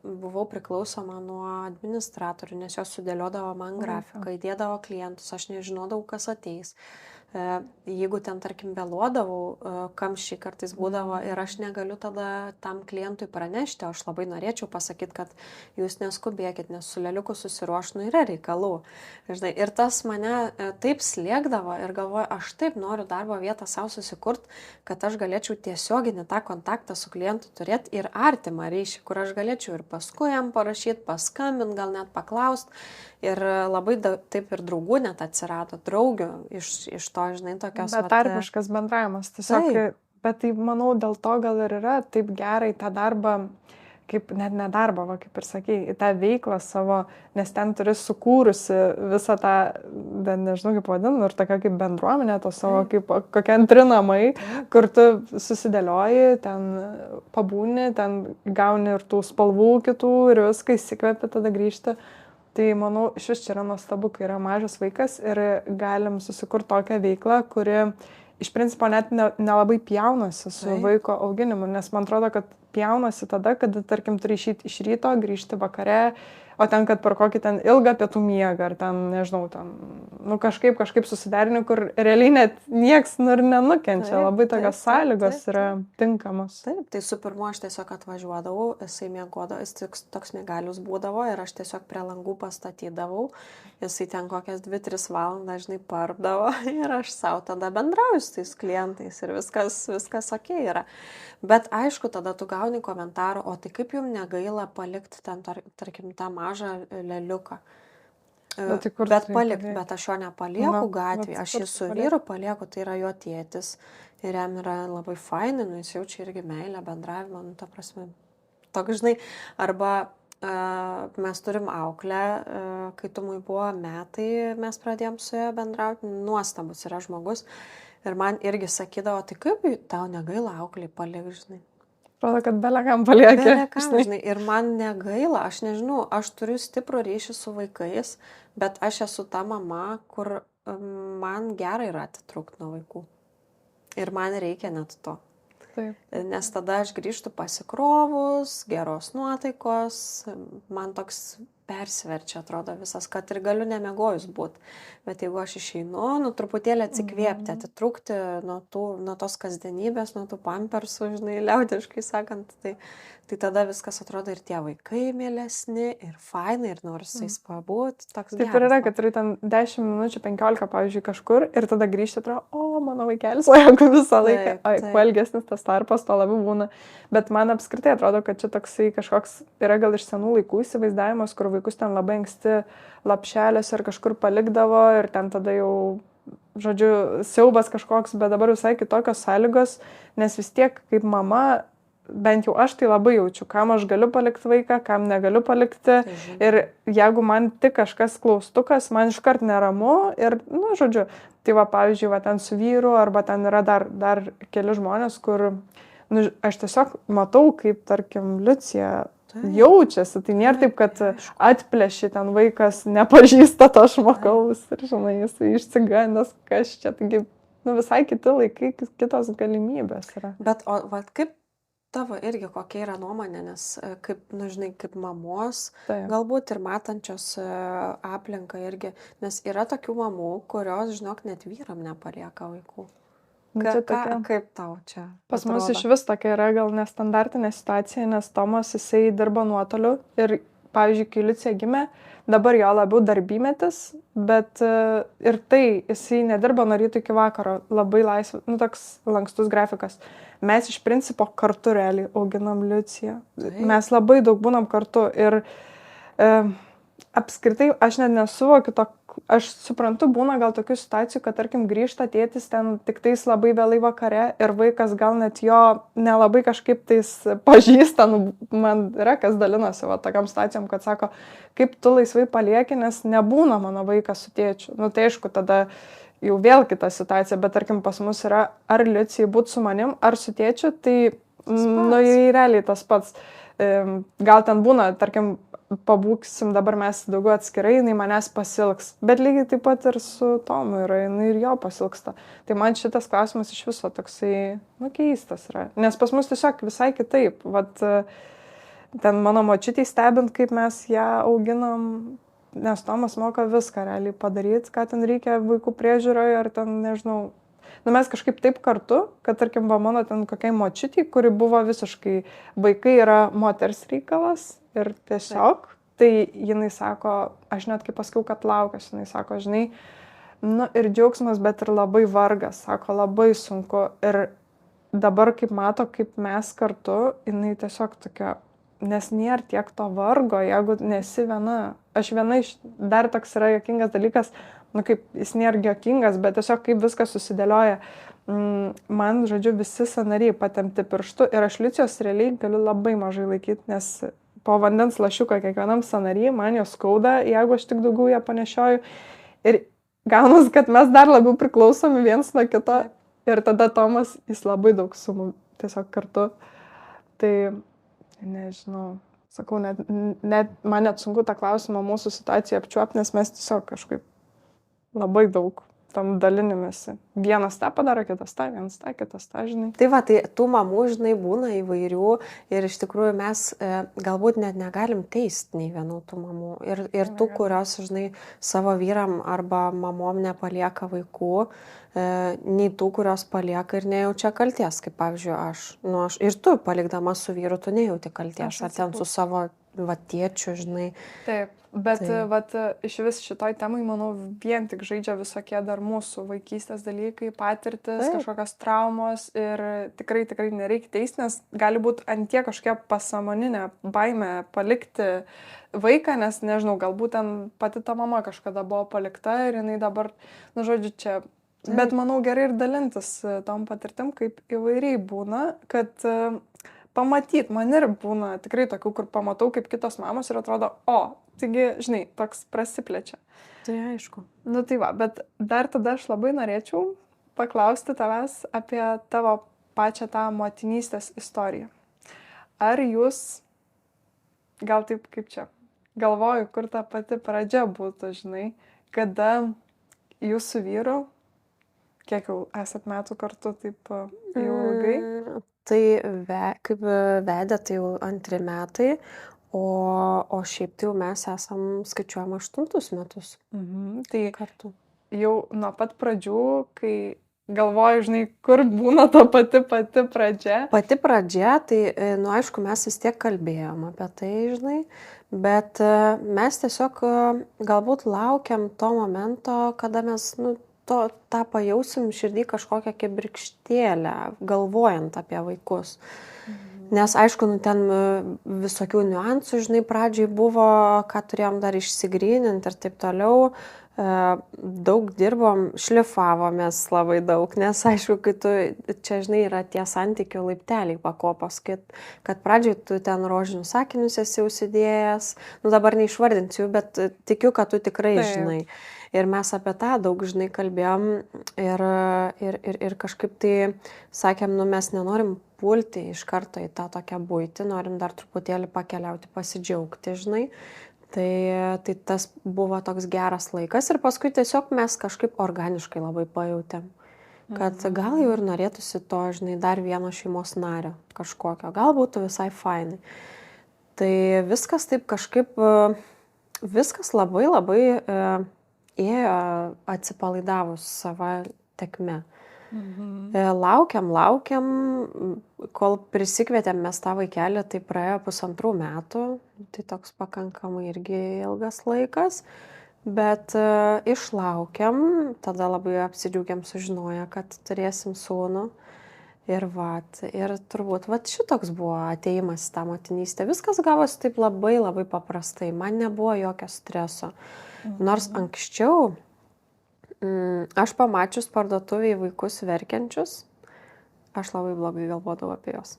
buvau priklausoma nuo administratorių, nes jos sudėliodavo man grafiką, įdėdavo klientus, aš nežinodavau, kas ateis. Jeigu ten, tarkim, vėluodavau, kamščiai kartais būdavo ir aš negaliu tada tam klientui pranešti, aš labai norėčiau pasakyti, kad jūs neskubėkit, nes su leliuku susiruošnu yra reikalų. Žinai, ir tas mane taip slėgdavo ir galvoju, aš taip noriu darbo vietą savo susikurti, kad aš galėčiau tiesioginį tą kontaktą su klientu turėti ir artimą ryšį, kur aš galėčiau ir paskui jam parašyti, paskambinti, gal net paklausti. Ir labai taip ir draugų net atsirado, draugių iš to, žinai, tokios... Betarpiškas bendravimas, tiesiog, bet tai, manau, dėl to gal ir yra taip gerai tą darbą, kaip net ne darbą, kaip ir sakei, į tą veiklą savo, nes ten turi sukūrusi visą tą, nežinau kaip vadinu, ir tokia kaip bendruomenė, to savo kaip kokie antri namai, kur tu susidėlioji, ten pabūni, ten gauni ir tų spalvų kitų ir viską įsikvėpi, tada grįžti. Tai, manau, iš vis čia yra nuostabu, kai yra mažas vaikas ir galim susikurti tokią veiklą, kuri iš principo net nelabai pjaunasi su vaiko auginimu, nes man atrodo, kad pjaunasi tada, kad, tarkim, turi išeiti iš ryto, grįžti vakare, o ten, kad per kokį ten ilgą pietų miegą, ar ten, nežinau, ten, kažkaip susiderini, kur realiai net nieks ir nenukenčia, labai tokios sąlygos yra tinkamos. Taip, tai su pirmu aš tiesiog atvažiuodavau, jisai miegodavo, jis toks miegalius būdavo ir aš tiesiog prie langų pastatydavau, jisai ten kokias 2-3 valandas, žinai, parpdavo ir aš savo tada bendrauju su tais klientais ir viskas okei yra. Bet aišku, tada tu gauni komentarų, o tai kaip jums negaila palikti ten, tarkim, tą mažą leliuką. Bet aš jo nepalieku gatvėje, aš jį su vyru palieku, tai yra jo tėtis ir jam yra labai fainai, jis jaučia irgi meilę, bendravimą, ta prasme, toks, žinai, arba Mes turim auklę, kai Tumui buvo metai, mes pradėjom su ja bendrauti, nuostabus yra žmogus. Ir man irgi sakydavo, tai kaip tau negaila auklį palikti, žinai. Atrodo, kad belekam paliekė. Belekam, žinai. Ir man negaila, aš nežinau, aš turiu stiprų ryšį su vaikais, bet aš esu ta mama, kur man gerai yra atitrūkti nuo vaikų. Ir man reikia net to. Taip. Nes tada aš grįžtu pasikrovus, geros nuotaikos, man toks persiverčia, atrodo visas, kad ir galiu nemiegojus būti. Bet jeigu aš išeinu, truputėlį atsikvėpti, atitrūkti nuo tos kasdienybės, nuo tų pampersų, žinai, liaudiškai sakant, tai tada viskas atrodo ir tie vaikai mielesni, ir fainai, ir nori su jais pabūti. Taip ir yra, kad turi ten 10 minučių, 15, pavyzdžiui, kažkur ir tada grįžti, atrodo, o, mano vaikelis, o jeigu visą laiką, kuo ilgesnis tas tarpas, to labiau būna. Bet man apskritai atrodo, kad čia toksai kažkoks yra gal iš senų laikų įsivaizdavimas, kur vaikus ten labai anksti lapšelės ir kažkur palikdavo ir ten tada jau, žodžiu, siaubas kažkoks, bet dabar visai kitokios sąlygos, nes vis tiek kaip mama, bent jau aš tai labai jaučiu, kam aš galiu palikti vaiką, kam negaliu palikti. Ir jeigu man tik kažkas klaustukas, man iškart neramu ir, žodžiu, tai va, pavyzdžiui, va, ten su vyru arba ten yra dar keli žmonės, kur aš tiesiog matau, kaip, tarkim, Liucija jaučiasi. Tai nėra taip, kad atplėši ten vaikas, nepažįsta to žmogaus ir, žinai, jis išsigandęs, kas čia. Taigi, visai kiti laikai, kitos galimybės yra. Bet, o kaip tavo irgi kokia yra nuomonė, nes kaip, žinai, kaip mamos, galbūt ir matančios aplinką irgi, nes yra tokių mamų, kurios, žinok, net vyram nepalieka vaikų. Kaip tau čia? Pas mus iš vis tokia yra gal nestandartinė situacija, nes Tomas jisai dirba nuotoliu ir, pavyzdžiui, kai Liucija gimė, dabar jo labiau darbymetis, bet ir tai jisai nedirba nuo ryto iki vakaro, labai laisvas, toks lankstus grafikas. Mes iš principo kartu realiai auginam Liuciją. Mes labai daug būnam kartu ir apskritai aš net nesuvokiu to, aš suprantu, būna gal tokių situacijų, kad tarkim grįžta tėtis ten tik tais labai vėlai vakare ir vaikas gal net jo nelabai kažkaip tais pažįsta, man yra kas dalinosi va tokiam situacijom, kad sako, kaip tu laisvai palieki, nes nebūna mano vaikas su tėčiu. Tai aišku, tada jau vėl kita situacija, bet tarkim pas mus yra, ar Liucijai būti su manim, ar su tėčiu, tai realiai tas pats. Gal ten būna, tarkim, pabūksim dabar mes daugiau atskirai, jinai manęs pasilgs. Bet lygiai taip pat ir su Tomu yra, jinai ir jo pasilgsta. Tai man šitas klausimas iš viso toksai, keistas yra. Nes pas mus tiesiog visai kitaip. Vat, ten mano močiutei stebint, kaip mes ją auginam, nes Tomas moka viską realiai padaryti, ką ten reikia vaikų priežiūroje, ar ten, nežinau. Mes kažkaip taip kartu, kad tarkim, va mano ten kokiai močiutei, kuri buvo visiškai, vaikai yra moters reikalas ir tiesiog, tai jinai sako, aš net kaip pasakiau, kad laukiasi, jinai sako, žinai, ir džiaugsmas, bet ir labai vargas, sako, labai sunku. Ir dabar kaip mato, kaip mes kartu, jinai tiesiog tokia, nes nėra tiek to vargo, jeigu nesi viena. Aš viena iš, dar toks yra juokingas dalykas, kaip jis nėra juokingas, bet tiesiog kaip viskas susidėlioja. Man, žodžiu, visi sąnariai patempti pirštu ir aš Liucijos realiai galiu labai mažai laikyti, nes po vandens lašiuką kiekvienam sąnariai man jo skauda, jeigu aš tik daugiau ją panešioju. Ir gaunas, kad mes dar labiau priklausomi viens nuo kito. Ir tada Tomas, jis labai daug su mumis tiesiog kartu. Tai nežinau, sakau, man net sunku tą klausimą mūsų situaciją apčiuopti, nes mes tiesiog kažkaip labai daug tam dalinimėsi. Vienas tą padaro, kitas tą, vienas tą, kitas tą, žinai. Tai va, tai tų mamų, žinai, būna įvairių ir iš tikrųjų mes galbūt net negalim teisti nei vienų tų mamų. Ir tų, kurios, žinai, savo vyram arba mamom nepalieka vaikų, nei tų, kurios palieka ir nejaučia kalties, kaip pavyzdžiui aš. Ir tu palikdama su vyru, tu nejauti kalties, ar ten su savo tėčiu, žinai. Taip. Bet vat, iš vis šitoj temai, manau, vien tik žaidžia visokie dar mūsų vaikystės dalykai, patirtis, kažkokios traumos ir tikrai nereikia teisti, nes gali būti antie kažkokia pasąmoninė baimė palikti vaiką, nes nežinau, galbūt ten pati ta mama kažkada buvo palikta ir jinai dabar, žodžiu, čia. Bet manau gerai ir dalintis tom patirtim, kaip įvairiai būna, kad pamatyti, man ir būna tikrai tokių, kur pamatau kaip kitos mamos ir atrodo, taigi, žinai, toks prasiplečia. Tai aišku. Nu tai va, bet dar tada aš labai norėčiau paklausti tavęs apie tavo pačią tą motinystės istoriją. Ar jūs, gal taip kaip čia, galvoju, kur ta pati pradžia būtų, žinai, kada jūs su vyru, kiek jau esat metų kartu, taip jau ilgai? Tai kaip vedė, tai jau 2 metai, o šiaip tai jau mes esam skaičiuojam 8 metus Tai kartu. jau nuo pat pradžių, kai galvoju, žinai, kur būna ta pati pradžia. Pati pradžia, tai, aišku, mes vis tiek kalbėjom apie tai, žinai, bet mes tiesiog galbūt laukiam to momento, kada mes, tą pajausim širdį kažkokią kibirkštėlę, galvojant apie vaikus. Nes, aišku, ten visokių niuansų, žinai, pradžiai buvo, ką turėjom dar išsigryninti ir taip toliau. Daug dirbom, šlifavomės labai daug, nes, aišku, kai tu, čia, žinai, yra tie santykių laipteliai pakopos, kad pradžiai tu ten rožinius sakinius esi užsidėjęs, dabar neišvardinsiu, bet tikiu, kad tu tikrai žinai. Ir mes apie tą daug, žinai, kalbėjom ir kažkaip tai sakėm, mes nenorim pulti iš karto į tą tokią buitį, norim dar truputėlį pakeliauti, pasidžiaugti, žinai. Tai tas buvo toks geras laikas ir paskui tiesiog mes kažkaip organiškai labai pajautėm, kad gal jau ir norėtųsi to, žinai, dar vieno šeimos nario kažkokio, gal būtų visai fainai. Tai viskas taip kažkaip, viskas labai labai ėjo atsipalaidavus savo tekme. Laukiam, kol prisikvietėm mes tą vaikelį, tai praėjo 1,5 metų, tai toks pakankamai irgi ilgas laikas, bet išlaukiam, tada labai apsidžiaugiam sužinoję, kad turėsim sūnų ir turbūt šitoks buvo atėjimas į tą motinystę. Viskas gavosi taip labai labai paprastai, man nebuvo jokio streso, nors anksčiau aš pamačius parduotuvėje vaikus verkiančius, aš labai blogai galvodavau apie juos.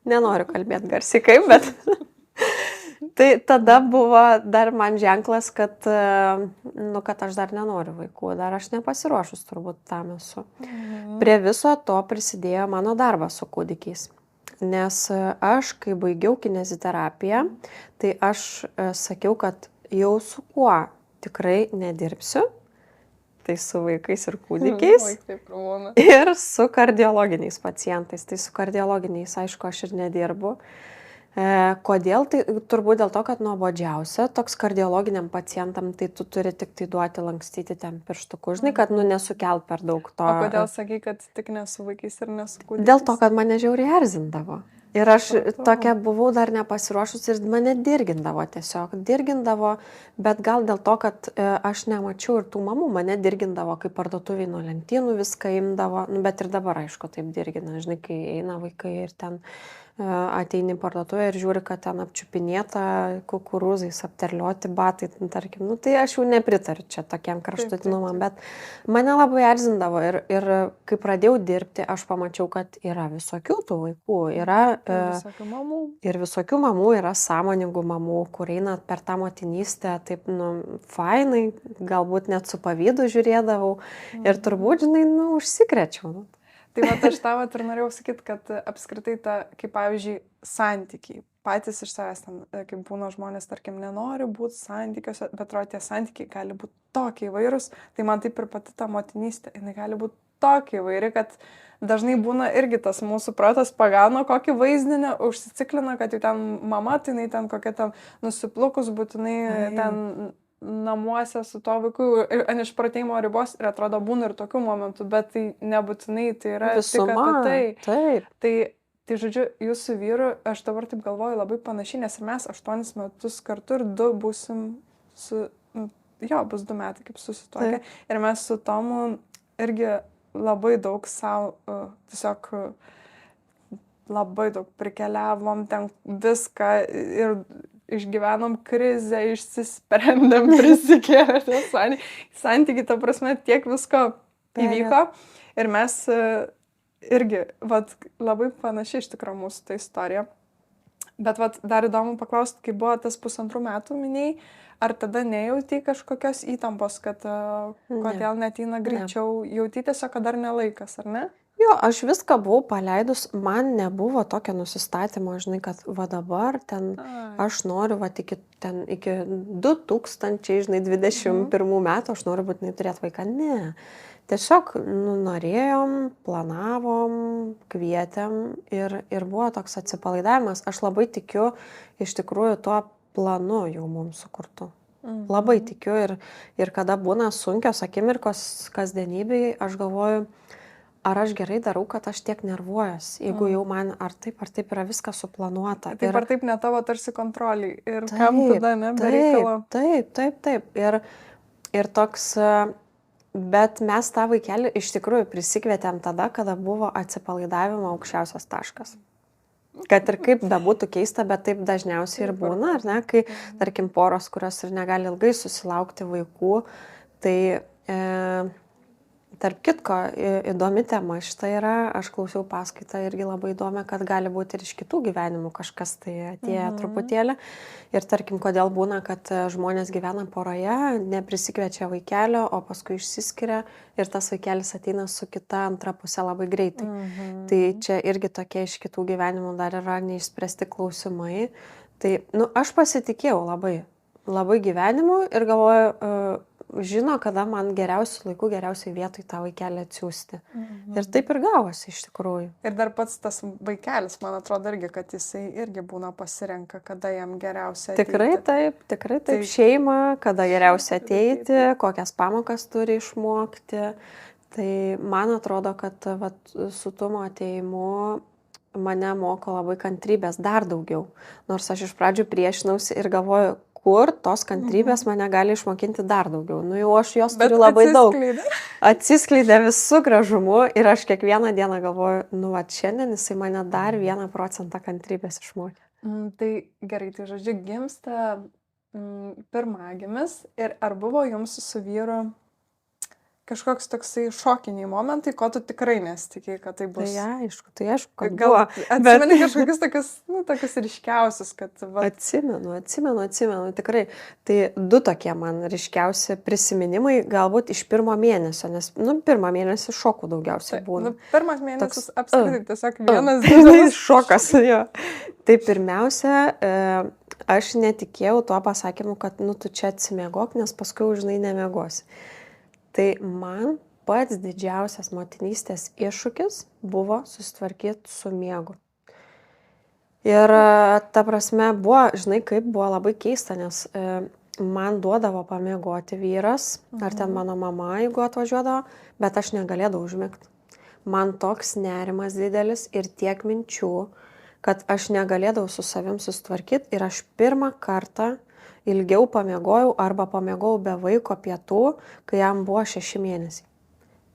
Nenoriu kalbėti garsiai kaip, bet tai tada buvo dar man ženklas, kad aš dar nenoriu vaikų, dar aš nepasiruošus turbūt tam esu. Prie viso to prisidėjo mano darbas su kūdikiais. Nes aš, kai baigiau kineziterapiją, tai aš sakiau, kad jau su kuo tikrai nedirbsiu, tai su vaikais ir kūdikiais ir su kardiologiniais pacientais. Tai su kardiologiniais, aišku, aš ir nedirbu. Kodėl? Tai turbūt dėl to, kad nuobodžiausia, toks kardiologiniam pacientam, tai tu turi tik tai duoti lankstyti ten pirštukų, žinai, kad nesukelt per daug to. O kodėl sakai, kad tik ne su vaikais ir ne su kūdikiais? Dėl to, kad mane žiauriai erzindavo. Ir aš tokia buvau dar nepasiruošus ir mane dirgindavo tiesiog, bet gal dėl to, kad aš nemačiau ir tų mamų, mane dirgindavo, kai parduotuviai nuo lentynų viską imdavo, bet ir dabar, aišku, taip dirgina, žinai, kai eina vaikai ir ten ateini parduotuvę ir žiūri, kad ten apčiupinėta kukurūzais apterlioti batai, tarkim, tai aš jau nepritariu čia tokiam kraštutinumam, bet mane labai erzindavo ir kai pradėjau dirbti, aš pamačiau, kad yra visokių tų vaikų, yra ir visokių mamų, yra sąmoningų mamų, kur eina per tą motinystę taip, fainai, galbūt net su pavydu žiūrėdavau ir turbūt, žinai, užsikrečiau. Tai aš tavo ir norėjau sakyti, kad apskritai kaip pavyzdžiui, santykiai. Patys iš savęs ten, kaip būna žmonės, tarkim, nenori būti santykiuose, bet tie santykiai gali būti tokie įvairūs. Tai man taip ir pati ta motinystė, jinai gali būti tokia įvairi, kad dažnai būna irgi tas mūsų protas pagauna kokį vaizdinį, užsiciklina, kad jau ten mama, tai jinai ten kokia ten nusiplukus būtinai ten namuose su to vaiku ant išprotėjimo ribos ir atrodo būna ir tokių momentų, bet tai nebūtinai tai yra visuma, tik apie tai. Taip. Tai žodžiu, jūsų vyru, aš dabar taip galvoju labai panašiai, nes ir mes 8 metus kartu ir 2 būsim bus 2 metai kaip susituokę. Ir mes su Tomu irgi labai daug savo, tiesiog labai daug prikeliavom ten viską ir išgyvenom krizę, išsisprendėm, prisikėlėm santykiai, ta prasme, tiek visko įvyko ir mes irgi, vat, labai panaši iš tikrųjų mūsų ta istorija. Bet vat, dar įdomu paklausti, kai buvo tas 1,5 metų minėjai, ar tada nejauti kažkokios įtampos, kad kodėl neteina greičiau, jauti tiesiog, kad dar nelaikas, ar ne? Jo, aš viską buvau paleidus, man nebuvo tokio nusistatymo, žinai, kad va dabar ten aš noriu, va iki 2021 metų aš noriu būtinai turėti vaiką. Ne. Tiesiog norėjom, planavom, kvietėm ir buvo toks atsipalaidavimas. Aš labai tikiu iš tikrųjų tuo planu jau mums sukurtu. Labai tikiu ir kada būna sunkios akimirkos kasdienybėje, aš galvoju, ar aš gerai darau, kad aš tiek nervuojas, jeigu jau man ar taip yra viskas suplanuota. Taip ar taip ne tavo tarsi kontroliai ir kam tada nebereikalo. Taip. Ir toks, bet mes tą vaikelį iš tikrųjų prisikvietėm tada, kada buvo atsipalaidavimo aukščiausias taškas. Kad ir kaip bebūtų keista, bet taip dažniausiai ir būna, ar ne, kai, tarkim, poros, kurios ir negali ilgai susilaukti vaikų, tai tarp kitko, įdomi tema šitą yra, aš klausiau paskaitą irgi labai įdomi, kad gali būti ir iš kitų gyvenimų kažkas tai atėję truputėlį. Ir tarkim, kodėl būna, kad žmonės gyvena poroje, neprisikviečia vaikelio, o paskui išsiskiria ir tas vaikelis ateina su kita antra pusė labai greitai. Tai čia irgi tokie iš kitų gyvenimų dar yra neišspręsti klausimai. Tai, aš pasitikėjau labai gyvenimu ir galvoju, žino, kada man geriausių laikų, geriausiai vietoj tą vaikelį atsiųsti. Ir taip ir gavosi iš tikrųjų. Ir dar pats tas vaikelis, man atrodo irgi, kad jisai irgi būna pasirenka, kada jam geriausia ateiti. Tikrai taip. Šeima, kada geriausia ateiti, kokias pamokas turi išmokti. Tai man atrodo, kad su tuo atėjimu mane moko labai kantrybės dar daugiau. Nors aš iš pradžių priešinausi ir galvoju, kur tos kantrybės mane gali išmokinti dar daugiau. Jau aš jos turiu labai daug. Atsiskleidė visų gražumu ir aš kiekvieną dieną galvoju, šiandien jisai mane dar 1% kantrybės išmokė. Tai gerai, tai žodžiu, gimsta pirmagimis ir ar buvo jums su vyru kažkoks toksai šokiniai momentai, ko tu tikrai nesitikėjai, kad tai bus? Tai aišku, kad gal buvo. Atsimeni kažkokius tokius ryškiausius, kad... Atsimenu, tikrai. Tai 2 tokie man ryškiausi prisiminimai, galbūt iš pirmo mėnesio, nes, pirmą mėnesį šokų daugiausiai būna. Pirmas mėnesis apskritai tiesiog vienas didelis šokas, jo. Tai pirmiausia, aš netikėjau tuo pasakymu, kad, tu čia atsimiegok, nes paskui žinai nemiegosi. Tai man pats didžiausias motinystės iššūkis buvo susitvarkyti su miegu. Ir ta prasme buvo, žinai, kaip buvo labai keista, nes man duodavo pamiegoti vyras, ar ten mano mama, jeigu atvažiuodavo, bet aš negalėdavau užmigti. Man toks nerimas didelis ir tiek minčių, kad aš negalėdavau su savim susitvarkyti ir aš pirmą kartą ilgiau pamiegojau arba pamiegojau be vaiko pietų, kai jam buvo 6 mėnesiai.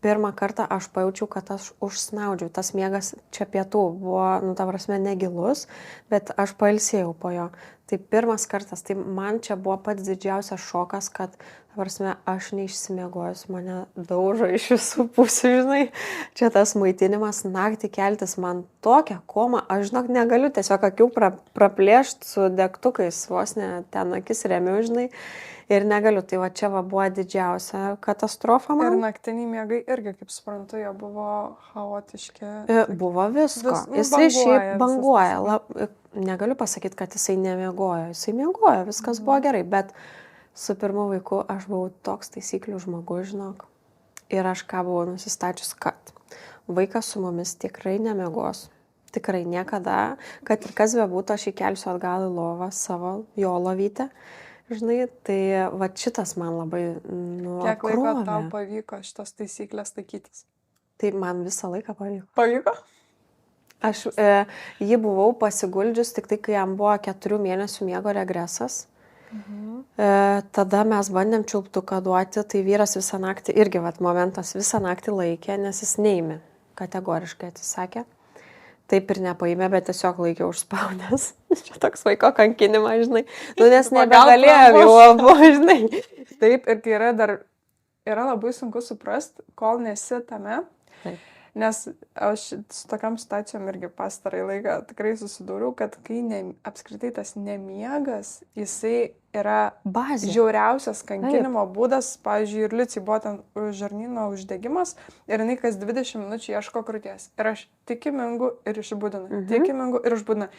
Pirmą kartą aš pajaučiau, kad aš užsnaudžiau. Tas miegas čia pietų buvo, ta prasme, negilus, bet aš pailsėjau po jo. Tai pirmas kartas, tai man čia buvo pats didžiausias šokas, kad, ta prasme, aš neišsimiegojus, mane daužo iš visų pusių, žinai. Čia tas maitinimas, naktį keltis, man tokia koma, aš, žinok, negaliu tiesiog akių praplėšti su degtukais, vos ne ten akis remiu, žinai. Ir negaliu, tai čia buvo didžiausia katastrofa man. Ir naktiniai miegai irgi, kaip suprantu, jie buvo chaotiški. Buvo visko. Jisai šiaip banguoja. Negaliu pasakyti, kad jisai nemiegojo. Jisai miegojo, viskas buvo gerai, bet su pirmu vaiku aš buvau toks taisyklių žmogus, žinok. Ir aš ką buvau nusistačius, kad vaikas su mumis tikrai nemiegos. Tikrai niekada, kad ir kas bebūtų, aš įkelsiu atgal į lovą savo jo lovytę. Žinai, tai šitas man labai Kiek laiko tau pavyko šitos taisyklės laikytis? Tai man visą laiką pavyko. Pavyko? Aš jį buvau pasiguldžius tik tai, kai jam buvo 4 mėnesių miego regresas. Tada mes bandėm čiulptuką duoti, tai vyras visą naktį, irgi momentas visą naktį laikė, nes jis neėmė, kategoriškai atsisakė. Taip ir nepaėmė, bet tiesiog laikė užspaudęs. Čia toks vaiko kankinimas, žinai. Nes nebegalėjom jau abu, žinai. Taip, ir tai yra labai sunku suprasti, kol nesi tame. Taip. Nes aš su tokiam situacijom irgi pastarąjį laiką tikrai susidūriau, kad kai apskritai tas nemiegas, jisai yra Bazė. žiauriausias kankinimo būdas. Pavyzdžiui, ir Liucijai buvo ten žarnyno uždegimas ir jinai kas 20 minučių ieško krūties. Ir aš tik įmingu ir išbūdinu, tik įmingu ir išbūdinu.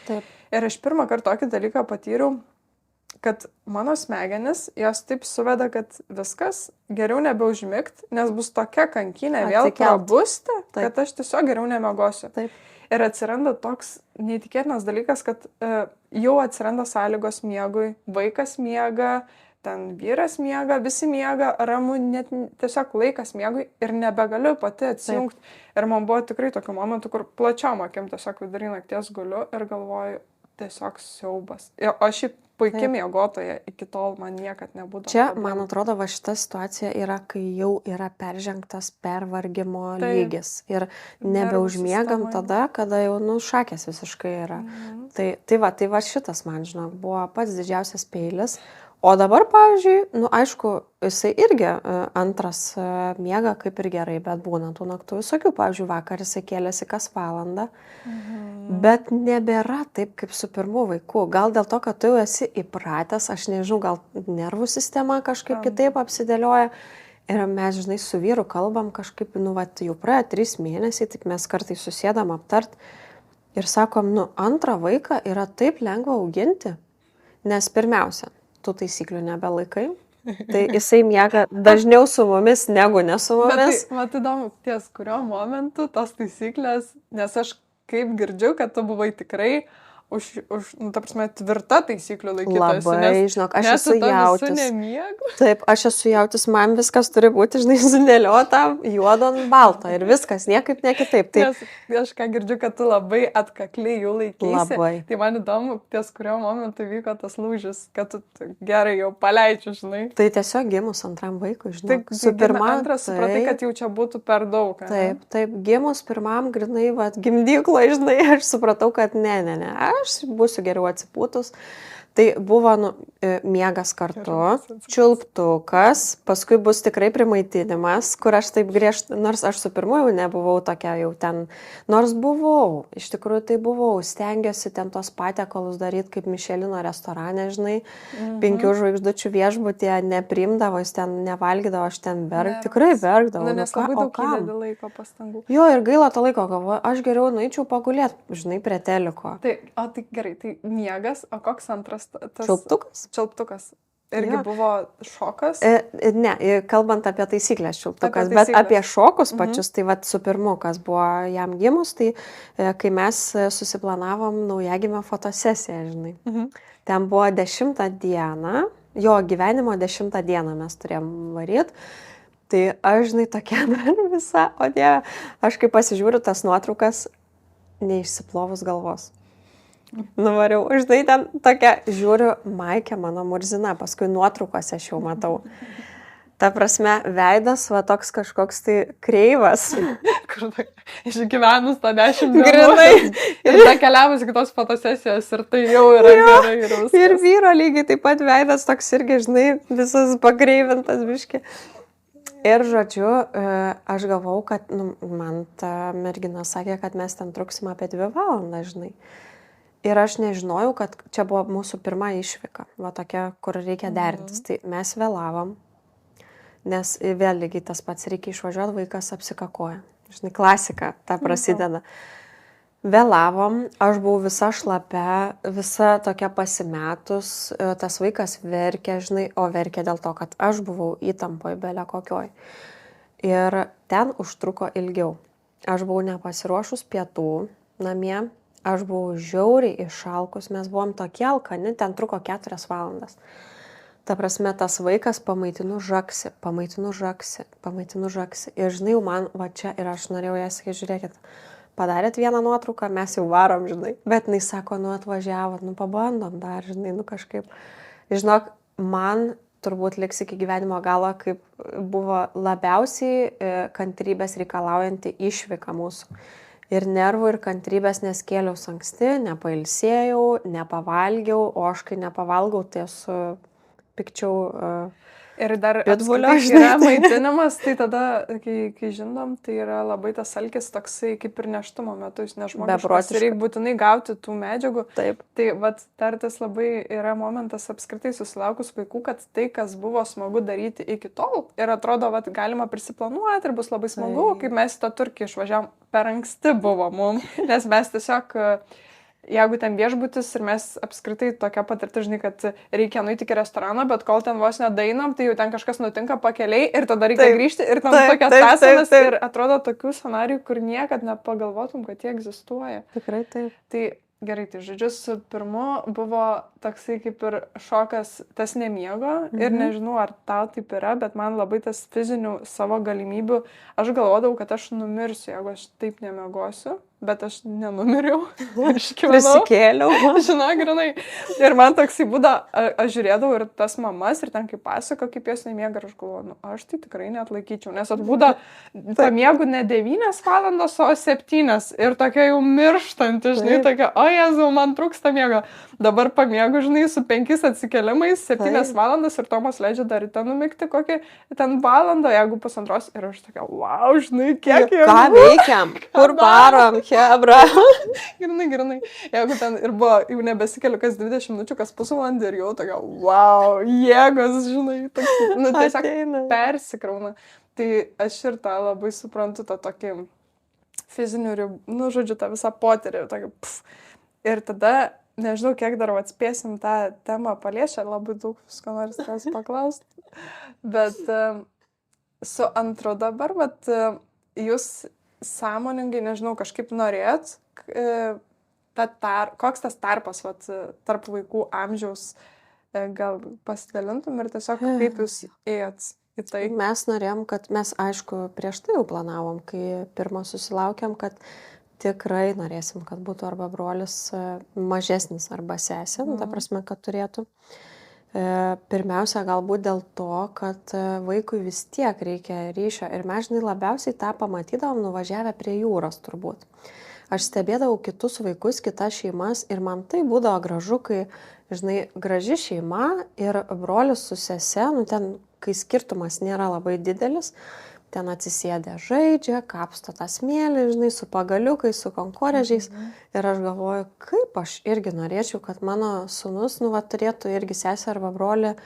Ir aš pirmą kartą tokį dalyką patyriau, kad mano smegenis, jos taip suveda, kad viskas, geriau nebeužmigt, nes bus tokia kankinė vėl prabusti, kad aš tiesiog geriau nemiegosiu. Ir atsiranda toks neįtikėtinas dalykas, kad jau atsiranda sąlygos miegui, vaikas miega, ten vyras miega, visi miega, ramu, net tiesiog laikas miegui ir nebegaliu pati atsijungti. Ir man buvo tikrai tokių momentų, kur plačiom akim tiesiog vidury nakties guliu ir galvoju, tiesiog siaubas. O šiaip puikiai miegotoja, iki tol man niekad nebūdavo. Čia, man atrodo, va šita situacija yra, kai jau yra peržengtas pervargimo lygis. Ir nebeužmiegam tada, kada jau, šakės visiškai yra. Tai va šitas, man žinok, buvo pats didžiausias peilis. O dabar, pavyzdžiui, aišku, jisai irgi antras miega kaip ir gerai, bet būna tų naktų visokių. Pavyzdžiui, vakar jisai kėlėsi kas valandą, bet nebėra taip kaip su pirmu vaiku. Gal dėl to, kad tu jau esi įpratęs, aš nežinau, gal nervų sistema kažkaip kitaip apsidėlioja. Ir mes, žinai, su vyru kalbam kažkaip, jau praėjo 3 mėnesiai, tik mes kartais susėdam aptart ir sakom, antrą vaiką yra taip lengva auginti, nes pirmiausia, tų taisyklių nebelaikai. Tai jisai miega dažniau su mumis negu ne su mumis. Bet man įdomu, ties kurio momentu tos taisyklės, nes aš kaip girdžiu, kad tu buvai tikrai ta prasme, tvirta taisyklių laikytojas. Labai, žinok, aš esu jautis. Nemiegu. Taip, aš esu jautis, man viskas turi būti, žinai, sudėliota juodo ant balto ir viskas, niekaip ne kitaip. Nes aš ką girdžiu, kad tu labai atkakliai jų laikysi. Labai. Tai man įdomu, ties kurio momentu vyko tas lūžis, kad tu gerai jau paleidži, žinai. Tai tiesiog gimus antram vaikui, žinai. Su pirma, antras supratai, kad jau čia būtų per daug. Taip, gimus pirmam, grinai, gimdykloje, žinai, aš supratau, kad ne. Aš būsiu geriau atsipūtus. Tai buvo miegas kartu, čiulptukas, paskui bus tikrai primaitinimas, kur aš taip griežtai, nors aš su pirmu jau nebuvau tokia jau ten, nors buvau, iš tikrųjų tai buvau, stengiuosi ten tos patiekalus daryti kaip Mišelino restorane, žinai, 5 žvaigždučių viešbutyje nepriimdavo, jis ten nevalgydavo, aš ten tikrai verkdavau. Nes labai daug įdedi laiko pastangų. Jo, ir gaila to laiko, galvoju, aš geriau nueičiau pagulėti, žinai, prie teliko. Tai gerai, tai miegas, o koks antras? Čiulptukas. Irgi buvo šokas? Ne, kalbant apie taisyklės čiulptukas, bet apie šokus pačius, tai su pirmu, kas buvo jam gimus, tai kai mes susiplanavom naujagimio fotosesiją, žinai. Ten buvo 10 dieną, jo gyvenimo 10 dieną mes turėjom varyti. Tai aš, žinai, tokia dar visa, o Dieve, aš kai pasižiūriu tas nuotraukas, neišsiplovus galvos. Nuvariau, žinai, ten tokia, žiūriu, Maikė mano murzina, paskui nuotraukose aš jau matau. Ta prasme, veidas, toks kažkoks tai kreivas. Išgyvenus tą 10 dienų. Grinai. Ir ta keliavus kitos fotosesijos ir tai jau yra gerai. Ir vyro lygiai taip pat veidas toks irgi, žinai, visas pakreivintas biški. Ir žodžiu, aš galvau, kad man ta mergina sakė, kad mes ten truksim apie 2 valandas, žinai. Ir aš nežinojau, kad čia buvo mūsų pirma išvyka, tokia, kur reikia derintis. Tai mes vėlavom, nes vėl lygiai tas pats reikia išvažiuoti, vaikas apsikakoja. Žinai, klasika, ta prasideda. Vėlavom, aš buvau visa šlapia, visa tokia pasimetus, tas vaikas verkė, žinai, o verkė dėl to, kad aš buvau įtampoj belė kokioj. Ir ten užtruko ilgiau. Aš buvau nepasiruošus pietų namie. Aš buvau žiauriai išalkus, mes buvom tokie alkani, ten truko 4 valandas. Ta prasme, tas vaikas pamaitinu žaksi. Ir žinai, jau man va čia, ir aš norėjau ją sakyti, žiūrėkit, padarėt vieną nuotrauką, mes jau varom, žinai. Bet jinai sako, atvažiavot, pabandom dar, žinai, kažkaip. Žinok, man turbūt liks iki gyvenimo galo, kaip buvo labiausiai kantrybės reikalaujanti išvyka mūsų. Ir nervų, ir kantrybės, nes kėliaus anksti, nepailsėjau, nepavalgiau, o aš kai nepavalgau, tai esu pikčiau Ir dar Pitbulio, apskritai žinai, yra tai- maitinimas, tai tada, kai žindom, tai yra labai tas alkis toksai kaip ir neštumo metu, jis nežmogiškas. Beprotiška. Ir reikia būtinai gauti tų medžiagų. Taip. Tai vat dar tas labai yra momentas apskritai susilaukus vaikų, kad tai, kas buvo smagu daryti iki tol ir atrodo, vat galima prisiplanuoti ir bus labai smagu, Taip. kaip mes į tą Turkiją išvažiavom, per anksti buvo mum, nes mes tiesiog... Jeigu ten viešbutis ir mes apskritai tokia patirtis, žinai, kad reikia nueiti iki restorano, bet kol ten vos nedainam, tai jau ten kažkas nutinka pakeliai ir tada reikia grįžti ir ten tokias tąsanas ir atrodo tokių scenarijų, kur niekad nepagalvotum, kad jie egzistuoja. Tikrai taip. Tai gerai, tai žodžiu, su pirmu buvo toksai kaip ir šokas tas nemiego ir nežinau, ar tau taip yra, bet man labai tas fizinių savo galimybių, aš galvodavau, kad aš numirsiu, jeigu aš taip nemiegosiu. Bet aš nenumiriau, aš gyvenau. Prisikėliau. Žinau, grinai. Ir man toksai būda, aš žiūrėdavau ir tas mamas, ir ten kaip pasako, kaip jos nemiega, ir aš galvoju, nu, aš tai tikrai neatlaikyčiau, nes atbūda pamiegu ne 9 valandos, o 7. Ir tokia jau mirštanti, žinai, tokia, o Jėzau, man trūksta miego. Dabar pamiegu, žinai, su 5 atsikelimais, 7 valandas ir Tomas leidžia dar į ten numigti kokį ten valandą, jeigu 1,5. Ir aš tokia, wow, žinai, kiek jau. Ką veikiam? Kur varom? Hebra. Grinai. Jeigu ten ir buvo, jau nebesikeliu kas 20 minučių, kas pusvalandį ir jau tokia, wow, jėgos, žinai, toks, nu, tiesiog persikrauna. Tai aš ir tą labai suprantu, tą tokį fizinių ribų, nu, žodžiu, tą visą potyrį. Tokį, ir tada, nežinau, kiek dar atspėsim tą temą paliešę, labai daug visko noriu tavęs paklausti. Bet su antru dabar, bet jūs sąmoningai, nežinau, kažkaip norėt, koks tas tarpas tarp vaikų amžiaus, gal pasidalintum ir tiesiog kaip jūs ėjot į tai? Mes norėjom, kad mes, aišku, prieš tai jau planavom, kai pirmą susilaukėm, kad tikrai norėsim, kad būtų arba brolis mažesnis arba sesė, ta prasme, kad turėtų. Pirmiausia, galbūt dėl to, kad vaikui vis tiek reikia ryšio ir mes, žinai, labiausiai tą pamatydavom nuvažiavę prie jūros turbūt. Aš stebėdavau kitus vaikus, kitas šeimas ir man tai būdavo gražu, kai, žinai, graži šeima ir brolis su sese, nu ten, kai skirtumas nėra labai didelis, ten atsisėdė žaidžia, kapsto tą smėlį, žinai, su pagaliukais, su konkorėžiais. Ir aš galvoju, kaip aš irgi norėčiau, kad mano sūnus, nu, va, turėtų irgi sesę arba brolį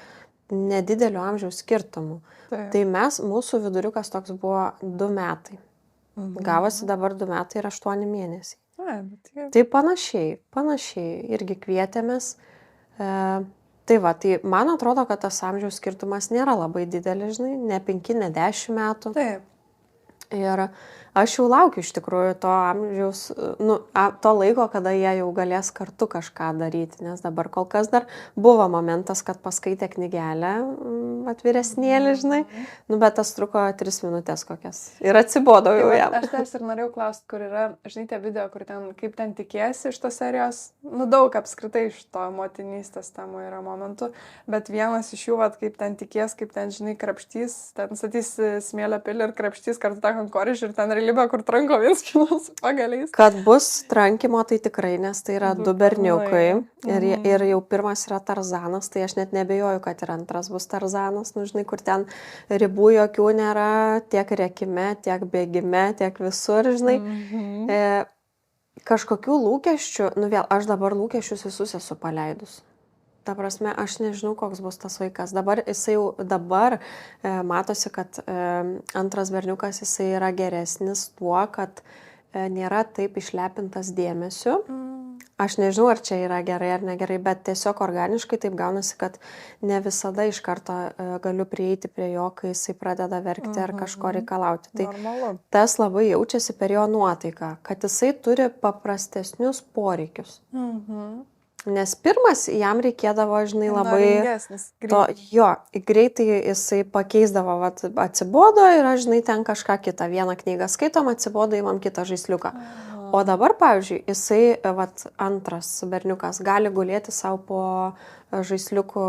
nedidelio amžiaus skirtumų. Tai mūsų viduriukas toks buvo 2 metai. Gavosi dabar 2 metai ir 8 mėnesiai. Tai panašiai irgi kvietėmės. Tai va, tai man atrodo, kad tas amžiaus skirtumas nėra labai didelis, žinai, ne 5, ne 10 metų. Taip. Ir aš jau laukiu iš tikrųjų to amžiaus, nu, to laiko, kada jie jau galės kartu kažką daryti, nes dabar kol kas dar buvo momentas, kad paskaitė knygelę atviresnėlį, žinai, nu, bet tas truko 3 minutės kokias ir atsibodo jau jam. Aš tas ir norėjau klausti, kur yra, žinai, tie video, kur ten, kaip ten tikėsi iš tos serijos, nu, daug apskritai iš to motinystės temų yra momentų, bet vienas iš jų, vat, kaip ten tikės, kaip ten, žinai, krapštys, ten statys smėlio pilį ir krapštys kartu tą konkorėžį ir ten realybė, kur tranko viens kilos pagaliais. Kad bus trankymo, tai tikrai, nes tai yra 2 berniukai ir jau pirmas yra Tarzanas, tai aš net nebejoju, kad ir antras bus Tarzanas, nu, žinai, kur ten ribų jokių nėra, tiek rėkime, tiek bėgime, tiek visur, žinai. Kažkokių lūkesčių, nu vėl, aš dabar lūkesčius visus esu paleidus. Ta prasme, aš nežinau, koks bus tas vaikas. Dabar matosi, kad antras berniukas jisai yra geresnis tuo, kad nėra taip išlepintas dėmesiu. Aš nežinau, ar čia yra gerai ar negerai, bet tiesiog organiškai taip gaunasi, kad ne visada iš karto galiu prieiti prie jo, kai jisai pradeda verkti ar kažko reikalauti. Tai tas labai jaučiasi per jo nuotaiką, kad jisai turi paprastesnius poreikius. Nes pirmas jam reikėdavo, žinai, labai greitai jisai pakeisdavo, vat, atsibodo ir aš, žinai, ten kažką kitą, vieną knygą skaitom, atsibodo, įmam kitą žaisliuką. O dabar, pavyzdžiui, jisai, vat, antras berniukas gali gulėti savo po žaisliukų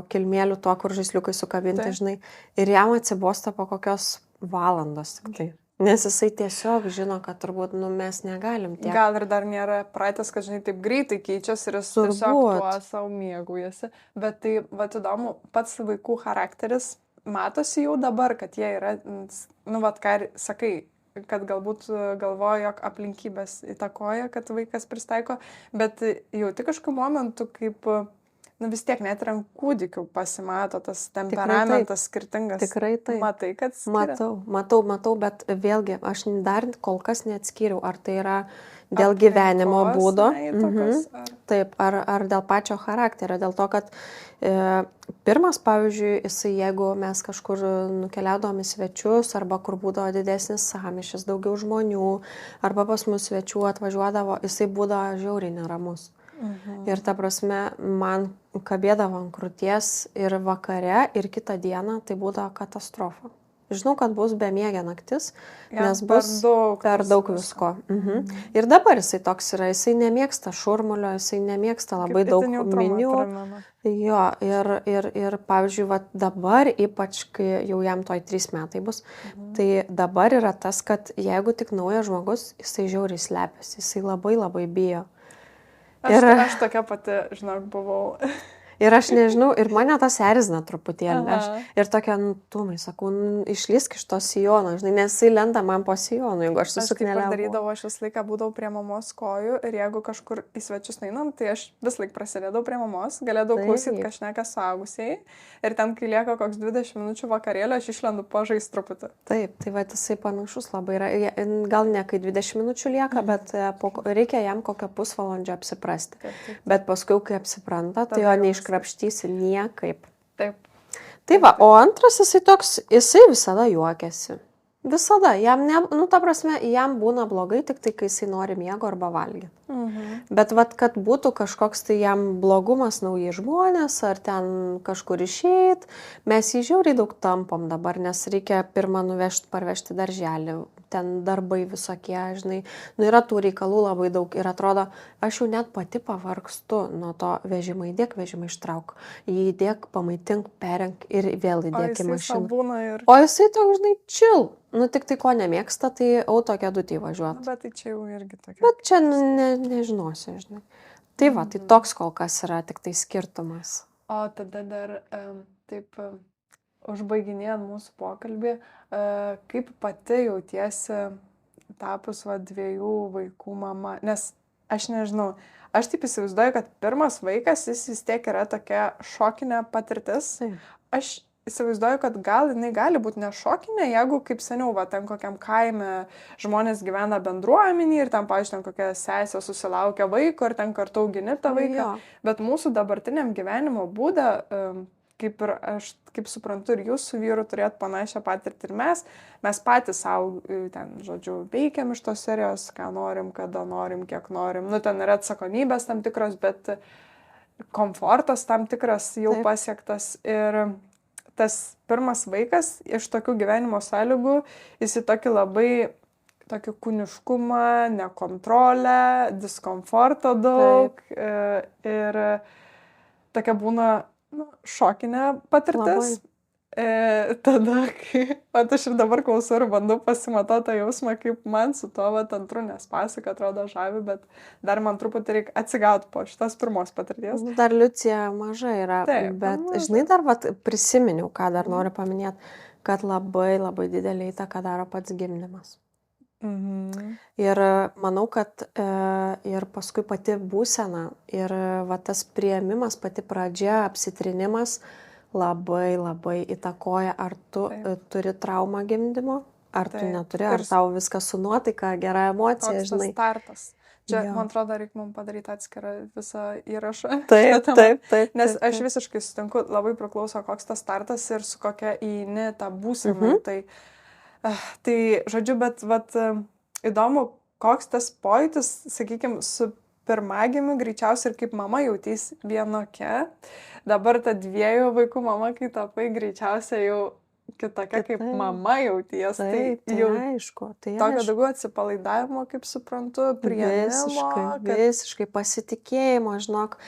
kilmėlių, to, kur žaisliukai sukabinti, žinai, ir jam atsibosta po kokios valandos tik tai. Nes jisai tiesiog žino, kad turbūt, mes negalim tiek. Gal ir dar nėra pratęs, kad, žinai, taip greitai keičiasi ir jis tiesiog tuo savo mėgaujasi. Bet tai, įdomu, pats vaikų charakteris matosi jau dabar, kad jie yra, ką sakai, kad galbūt galvoja, jog aplinkybės įtakoja, kad vaikas pristaiko, bet jauti kažkokiu momentu, kaip vis tiek net ir ant kūdikių pasimato tas temperamentas skirtingas. Tikrai taip. Matai, kad skiria? Matau, bet vėlgi, aš dar kol kas neatskiriau, ar tai yra dėl gyvenimo būdo, taip, ar dėl pačio charakterio, dėl to, kad pirmas, pavyzdžiui, jisai, jeigu mes kažkur nukeliaudom į svečius, arba kur būdavo didesnis sąmyšis, daugiau žmonių, arba pas mus svečių atvažiuodavo, jisai būdavo žiauriai neramus. Ir ta prasme, man kabėdavo ant krūties ir vakare, ir kitą dieną tai būdavo katastrofa. Žinau, kad bus bemiegė naktis, nes bus per daug visko. Ir dabar jisai toks yra, jisai nemėgsta šurmulio, jisai nemėgsta labai daug minių. Jo, ir pavyzdžiui, dabar, ypač kai jau jam toj 3 metai bus, tai dabar yra tas, kad jeigu tik naujas žmogus, jisai žiauriai slepiasi, jisai labai labai bijo. Aš tokia pati, žinok, buvau. Ir aš nežinau, ir mane tas erzina truputėlį. Ir tokia, Tumai, sakau, išlysk iš to sijono, žinai, nes jisai lenda man po sijonu, jeigu aš susuknelę. Aš darydavau, aš vis laiką būdavau prie mamos kojų ir jeigu kažkur į svečius nainam, tai aš vis laik prasidėdavau prie mamos, galėdavau klausyti, ką šneka suaugusiai. Ir ten, kai lieka koks 20 minučių vakarėlio, aš išlendu pažaist truputį. Taip, tai jisai panašus labai yra. Gal ne kai 20 minučių lieka, bet reikia jam kokio pusvalandžio apsiprasti. Bet paskui, kai apsipranta, tai jo neiškrapštysi niekaip. Taip. Tai va, o antras jisai visada juokiasi. Visada. Jam jam būna blogai tik tai, kai jisai nori miego arba valgyti. Bet kad būtų kažkoks tai jam blogumas, nauji žmonės, ar ten kažkur išeit, mes jį žiauriai daug tampom dabar, nes reikia pirmą parvežti darželį, ten darbai visokie, žinai, yra tų reikalų labai daug ir atrodo, aš jau net pati pavargstu nuo to vežimo, įdėk vežimą ištrauk, jį įdėk, pamaitink, perrenk ir vėl įdėk į mašiną. O jisai toks, žinai, chill. Tik tai ko nemėgsta, tai auto kėdutį važiuoti. Bet tai čia jau irgi tokia. Bet čia nežinosiu, žinai. Tai va, tai toks kol kas yra tik tai skirtumas. O tada dar taip užbaiginėjant mūsų pokalbį, kaip pati jautiesi tapus 2 vaikų mama? Nes aš nežinau, aš taip įsivaizduoju, kad pirmas vaikas, jis vis tiek yra tokia šokinė patirtis. Aš įsivaizduoju, kad gal jinai gali būti nešokinė, jeigu kaip seniau, ten kokiam kaime žmonės gyvena bendruomenį ir ten, pavyzdžiui, ten kokia sesė susilaukia vaiko ir ten kartu augini tą vaiką. Bet mūsų dabartiniam gyvenimo būdą, kaip ir aš, kaip suprantu, ir jūs su vyru turėt panašią patirtį ir mes patys savo, ten, žodžiu, veikiam iš tos serijos, ką norim, kada norim, kiek norim. Ten yra atsakomybės tam tikros, bet komfortas tam tikras jau pasiektas. Ir tas pirmas vaikas iš tokių gyvenimo sąlygų, jis į tokį labai tokį kūniškumą, nekontrolę, diskomforto daug ir tokia būna šokinė patirtis. Tada, aš ir dabar klausau ir bandau pasimatoti tą jausmą, kaip man su to antru, nes pasaka atrodo žavi, bet dar man truputį reikia atsigauti po šitos pirmos patirties. Dar Liucija maža yra, bet žinai, dar prisiminiau, ką dar noriu paminėti, kad labai labai didelį įtaką daro pats gimdymas. Ir manau, kad ir paskui pati būsena ir tas priėmimas, pati pradžia, apsitrinimas labai labai įtakoja, ar tu turi traumą gimdymo, ar tu neturi, ar tau viskas su nuotaika, gera emocija, žinai. Koks tas startas. Čia, man atrodo, reikia mums padaryti atskirą visą įrašą. Taip. Nes aš visiškai sutinku, labai priklauso, koks tas startas ir su kokia įeini tą būseną. Tai, žodžiu, bet įdomu, koks tas pojūtis, sakykime, su pirmagimiu greičiausiai ir kaip mama jautys vienokia. Dabar ta 2 vaikų mama, kai tapai, greičiausiai jau kitokia kaip mama jauties. Taip, tai jau aišku. Tai tokio daugiau atsipalaidavimo, kaip suprantu, priėmimo. Visiškai pasitikėjimo, žinok,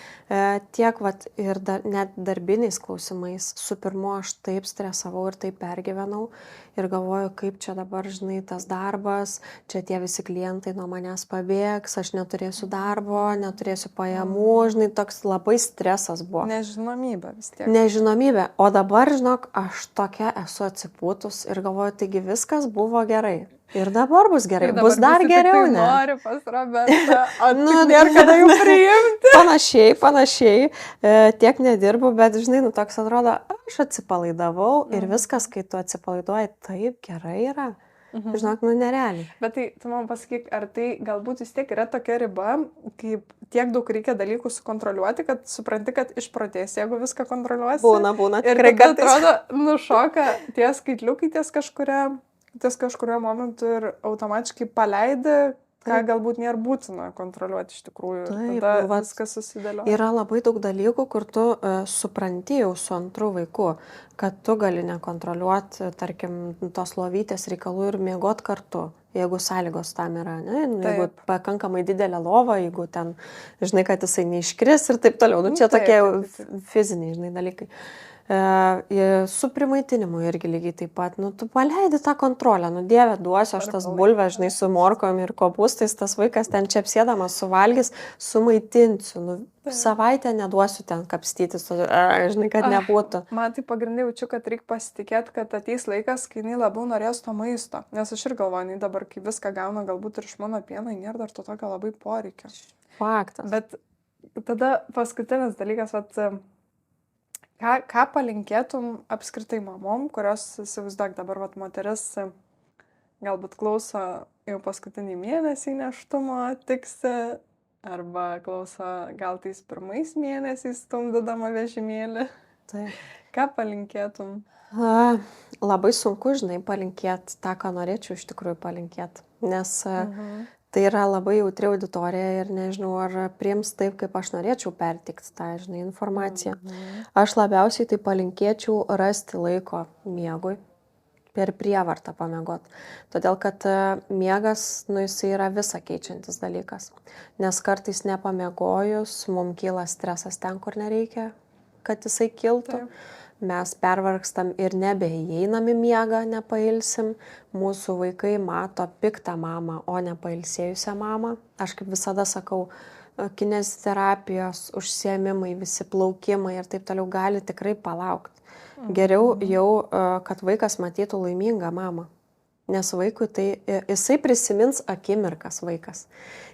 tiek vat, ir net darbiniais klausimais. Su pirmu aš taip stresavau ir taip pergyvenau ir galvoju, kaip čia dabar, žinai, tas darbas, čia tie visi klientai nuo manęs pabėgs, aš neturėsiu darbo, neturėsiu pajamų, žinai, toks labai stresas buvo. Nežinomybė vis tiek. Nežinomybė. O dabar, žinok, aš tokia esu atsipūtus ir galvoju, taigi viskas buvo gerai. Ir dabar bus gerai, bus dar geriau, ne? Nori pas Robertą, nėra kada jau priimti. Panašiai, tiek nedirbu, bet, žinai, toks atrodo, aš atsipalaidavau ir viskas, kai tu atsipalaiduoji, taip gerai yra. Žinok, nerealiai. Bet tai, tu man pasakyk, ar tai galbūt vis tiek yra tokia riba, kaip tiek daug reikia dalykų sukontroliuoti, kad supranti, kad išprotės, jeigu viską kontroliuosi. Būna. Ir tada atrodo, nušoka tie skaitliukai ties kažkurio momentu ir automatiškai paleidi, ką galbūt nėra būtina kontroliuoti iš tikrųjų. Taip, tada viskas susidėlioja. Yra labai daug dalykų, kur tu supranti jau su antru vaiku, kad tu gali nekontroliuoti, tarkim, tos lovytės reikalų ir miegot kartu, jeigu sąlygos tam yra, ne? Jeigu pakankamai didelė lova, jeigu ten, žinai, kad jisai neiškris ir taip toliau. Čia tokie fiziniai, žinai, dalykai. Su primaitinimu irgi lygiai taip pat, tu paleidi tą kontrolę, Dieve duosiu, aš tas bulves, žinai, su morkom ir kopūstais, tas vaikas ten čia apsėdamas suvalgys, sumaitinsiu, savaitę neduosiu ten kapstytis, žinai, kad nebūtų. Man tai pagrindai jaučiu, kad reikia pasitikėti, kad ateis laikas, kai jinai labiau norės to maisto, nes aš ir galvoju, jinai dabar, kai viską gauna, galbūt ir iš mano pieno, nėra dar to tokio labai poreikio. Faktas. Bet tada paskutinis dalykas, ką palinkėtum apskritai mamom, kurios, įsivaizduok, dabar moteris galbūt klauso jau paskutinį mėnesį nėštumo tiksi, arba klauso gal tais pirmais mėnesiais stumdydama vežimėlį. Tai. Ką palinkėtum? Labai sunku, žinai, palinkėti tą, ką norėčiau iš tikrųjų palinkėti, nes tai yra labai jautri auditorija ir nežinau, ar priims taip, kaip aš norėčiau pertikti tą, žinai, informaciją. Aš labiausiai tai palinkėčiau rasti laiko miegui, per prievartą pamiegot. Todėl, kad miegas, jisai yra visą keičiantis dalykas. Nes kartais nepamiegojus, mums kyla stresas ten, kur nereikia, kad jisai kiltų. Taip. Mes pervargstam ir nebeįeinam į miegą, nepailsim. Mūsų vaikai mato piktą mamą, o ne pailsėjusią mamą. Aš kaip visada sakau, kineziterapijos, užsiėmimai, visi plaukimai ir taip toliau gali tikrai palaukti. Geriau jau, kad vaikas matytų laimingą mamą. Nes vaikui tai, jisai prisimins akimirkas vaikas.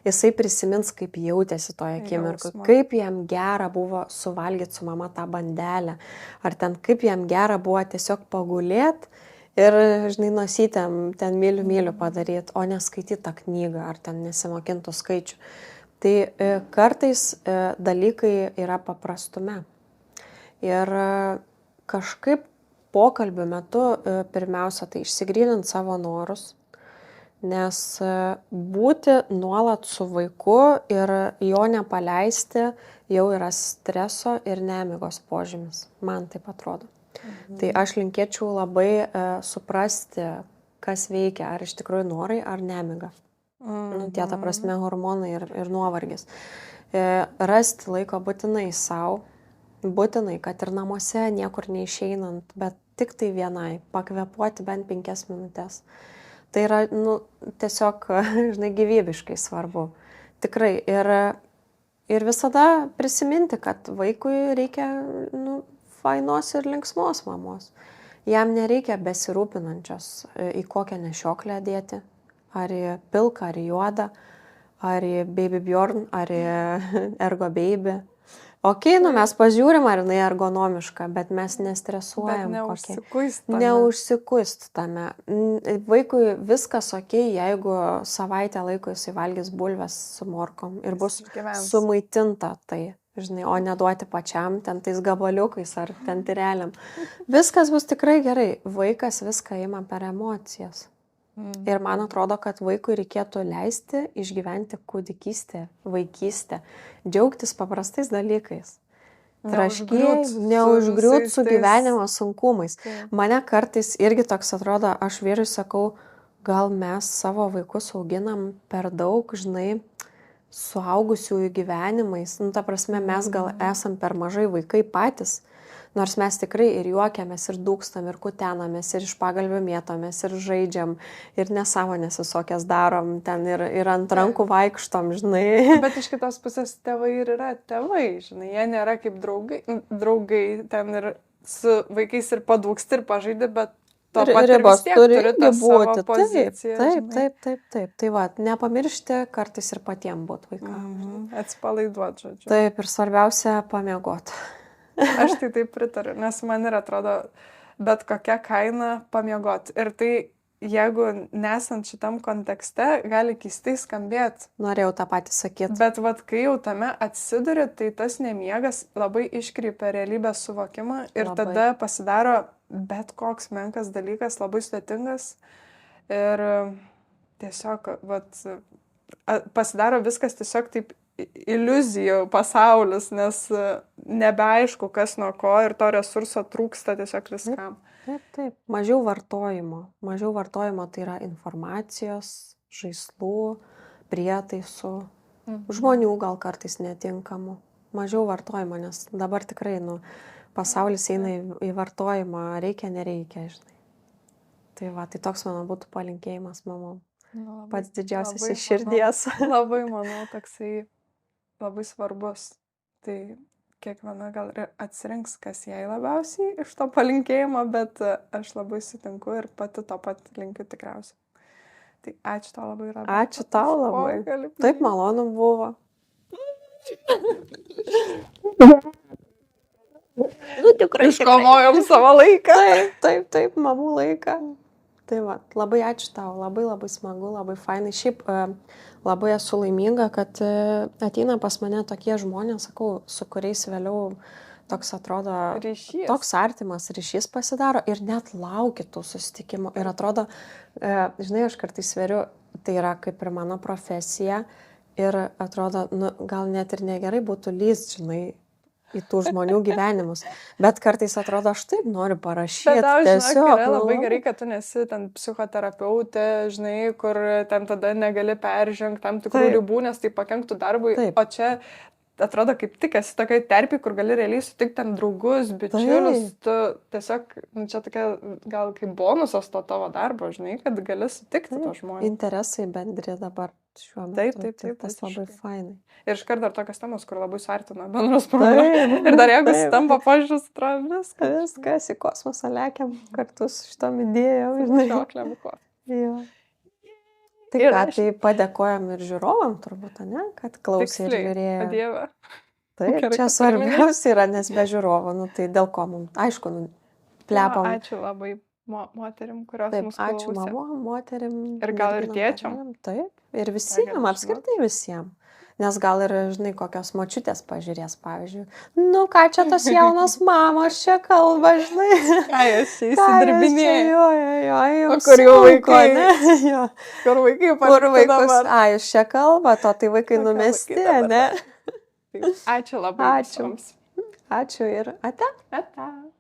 Jisai prisimins, kaip jautėsi toje akimirkoje, kaip jam gera buvo suvalgyti su mama tą bandelę, ar ten kaip jam gera buvo tiesiog pagulėti ir, žinai, nosytėm ten myliu padaryti, o neskaityti tą knygą, ar ten nesimokintų skaičių. Tai kartais dalykai yra paprastume. Ir kažkaip pokalbio metu pirmiausia tai išsigryninti savo norus, nes būti nuolat su vaiku ir jo nepaleisti jau yra streso ir nemigos požymis. Man taip atrodo. Tai aš linkėčiau labai suprasti, kas veikia, ar iš tikrųjų norai, ar nemiga. Tie, ta prasme, hormonai ir nuovargis. Rasti laiko būtinai savo. Būtinai, kad ir namuose niekur neišeinant, bet tik tai vienai, pakvepuoti bent 5 minutės. Tai yra, tiesiog, žinai, gyvybiškai svarbu. Tikrai. Ir visada prisiminti, kad vaikui reikia, fainos ir linksmos mamos. Jam nereikia besirūpinančios, į kokią nešioklę dėti. Ar į pilką, ar į juodą, ar į Baby Bjorn, ar į Ergo Baby. Mes pažiūrim, ar jinai ergonomiška, bet mes nestresuojam. Bet neužsikuist tame. Vaikui viskas jeigu savaitę laiko jisai valgys bulves su morkom ir bus sumaitinta tai, žinai, o neduoti pačiam ten tais gabaliukais ar ten tyreliam. Viskas bus tikrai gerai. Vaikas viską ima per emocijas. Ir man atrodo, kad vaikui reikėtų leisti išgyventi kūdikystę, vaikystę, džiaugtis paprastais dalykais. neužgriūt su gyvenimo sunkumais. Taip. Mane kartais irgi toks atrodo, aš vyrui sakau, gal mes savo vaikus auginam per daug, žinai, suaugusiųjų gyvenimais. Nu, ta prasme, mes gal esam per mažai vaikai patys. Nors mes tikrai ir juokiamės, ir dūkstam, ir kutenamės, ir iš pagalbio mėtomės, ir žaidžiam, ir nesąmonės visokias darom, ten ir ant rankų vaikštom, žinai. Bet iš kitos pusės tėvai ir yra tėvai, žinai, jie nėra kaip draugai ten ir su vaikais ir padūksti, ir pažaidži, bet to pat ir vis tiek turi tą savo poziciją. Taip. Tai va, nepamiršti kartais ir patiems būti vaikams. Atsipalaiduot, žodžiu. Taip, ir svarbiausia pamiegoti. Aš tai taip pritariu, nes man ir atrodo, bet kokia kaina pamiegoti. Ir tai, jeigu nesant šitam kontekste, gali keistai skambėti. Norėjau tą patį sakyti. Bet vat, kai jau tame atsiduri, tai tas nemiegas labai iškreipia realybės suvokimą ir tada pasidaro bet koks menkas dalykas labai sudėtingas. Ir tiesiog vat, pasidaro viskas tiesiog taip iliuzijų pasaulis, nes nebeaišku, kas nuo ko ir to resurso trūksta tiesiog viskam. Taip. Mažiau vartojimo. Mažiau vartojimo tai yra informacijos, žaislų, prietaisų, žmonių gal kartais netinkamų. Mažiau vartojimo, nes dabar tikrai, pasaulis eina į vartojimą, reikia, nereikia, žinai. Tai va, tai toks mano būtų palinkėjimas mamom. Pats didžiausias iš širdies. Labai, manau, toksai labai svarbus. Tai kiekviena gal ir atsirinks, kas jai labiausiai iš to palinkėjimo, bet aš labai sutinku ir pati to pat linkiu tikriausiai. Tai ačiū tau labai, Roberta. Ačiū tau labai. Taip malonu buvo. Tikrai. Iškovojom savo laiką. Taip, mamų laiką. Tai va, labai ačiū tau, labai smagu, labai fainai. Šiaip labai esu laiminga, kad ateina pas mane tokie žmonės, sakau, su kuriais vėliau toks atrodo, toks artimas ryšys pasidaro ir net lauki tų susitikimų. Ir atrodo, žinai, aš kartais sveriu, tai yra kaip ir mano profesija ir atrodo, gal net ir negerai būtų lyst, žinai, į tų žmonių gyvenimus. Bet kartais atrodo, aš taip noriu parašyti. Bet tau, žinok, yra labai gerai, kad tu nesi ten psichoterapeutė, žinai, kur ten tada negali peržengti tam tikrų ribų, nes tai pakenktų darbui. Taip. O čia atrodo kaip tik esi tokia terpė, kur gali realiai sutikti ten draugus, bičiulius. Tu tiesiog, čia tokia gal kaip bonusas to tavo darbo, žinai, kad gali sutikti to žmonės. Interesai bendri dabar šiuo metu. Taip. Tas labai fainai. Ir iškart dar tokios temos, kur labai suartina bendros problemas. Ir dar jeigu sutampa požiūris, atrodo viskas į kosmosą lekiam kartu su šitom idėjom. Šioklėm ko. Tai ką, tai padėkojam ir žiūrovam turbūt, ne? Kad klausė ir žiūrėjo. Dieve. Taip, čia svarbiausia yra, nes be žiūrovo, tai dėl ko mums, aišku, plepam. Ačiū labai moterim, kurios mūsų klausė. Ačiū mamom, moterim. Ir gal ir tėčiam. Taip, ir visiems, apskritai visiems. Nes gal ir, žinai, kokios močiutės pažiūrės, pavyzdžiui. Ką čia tos jaunos mamos čia kalba, žinai. Ką jos čia įsidirbinėjo. Jo, kur jau vaikai, ne? Kur vaikai dabar. Jūs čia kalba, tai vaikai numesti, ne? Ačiū labai. Ačiū ir ate. Ate.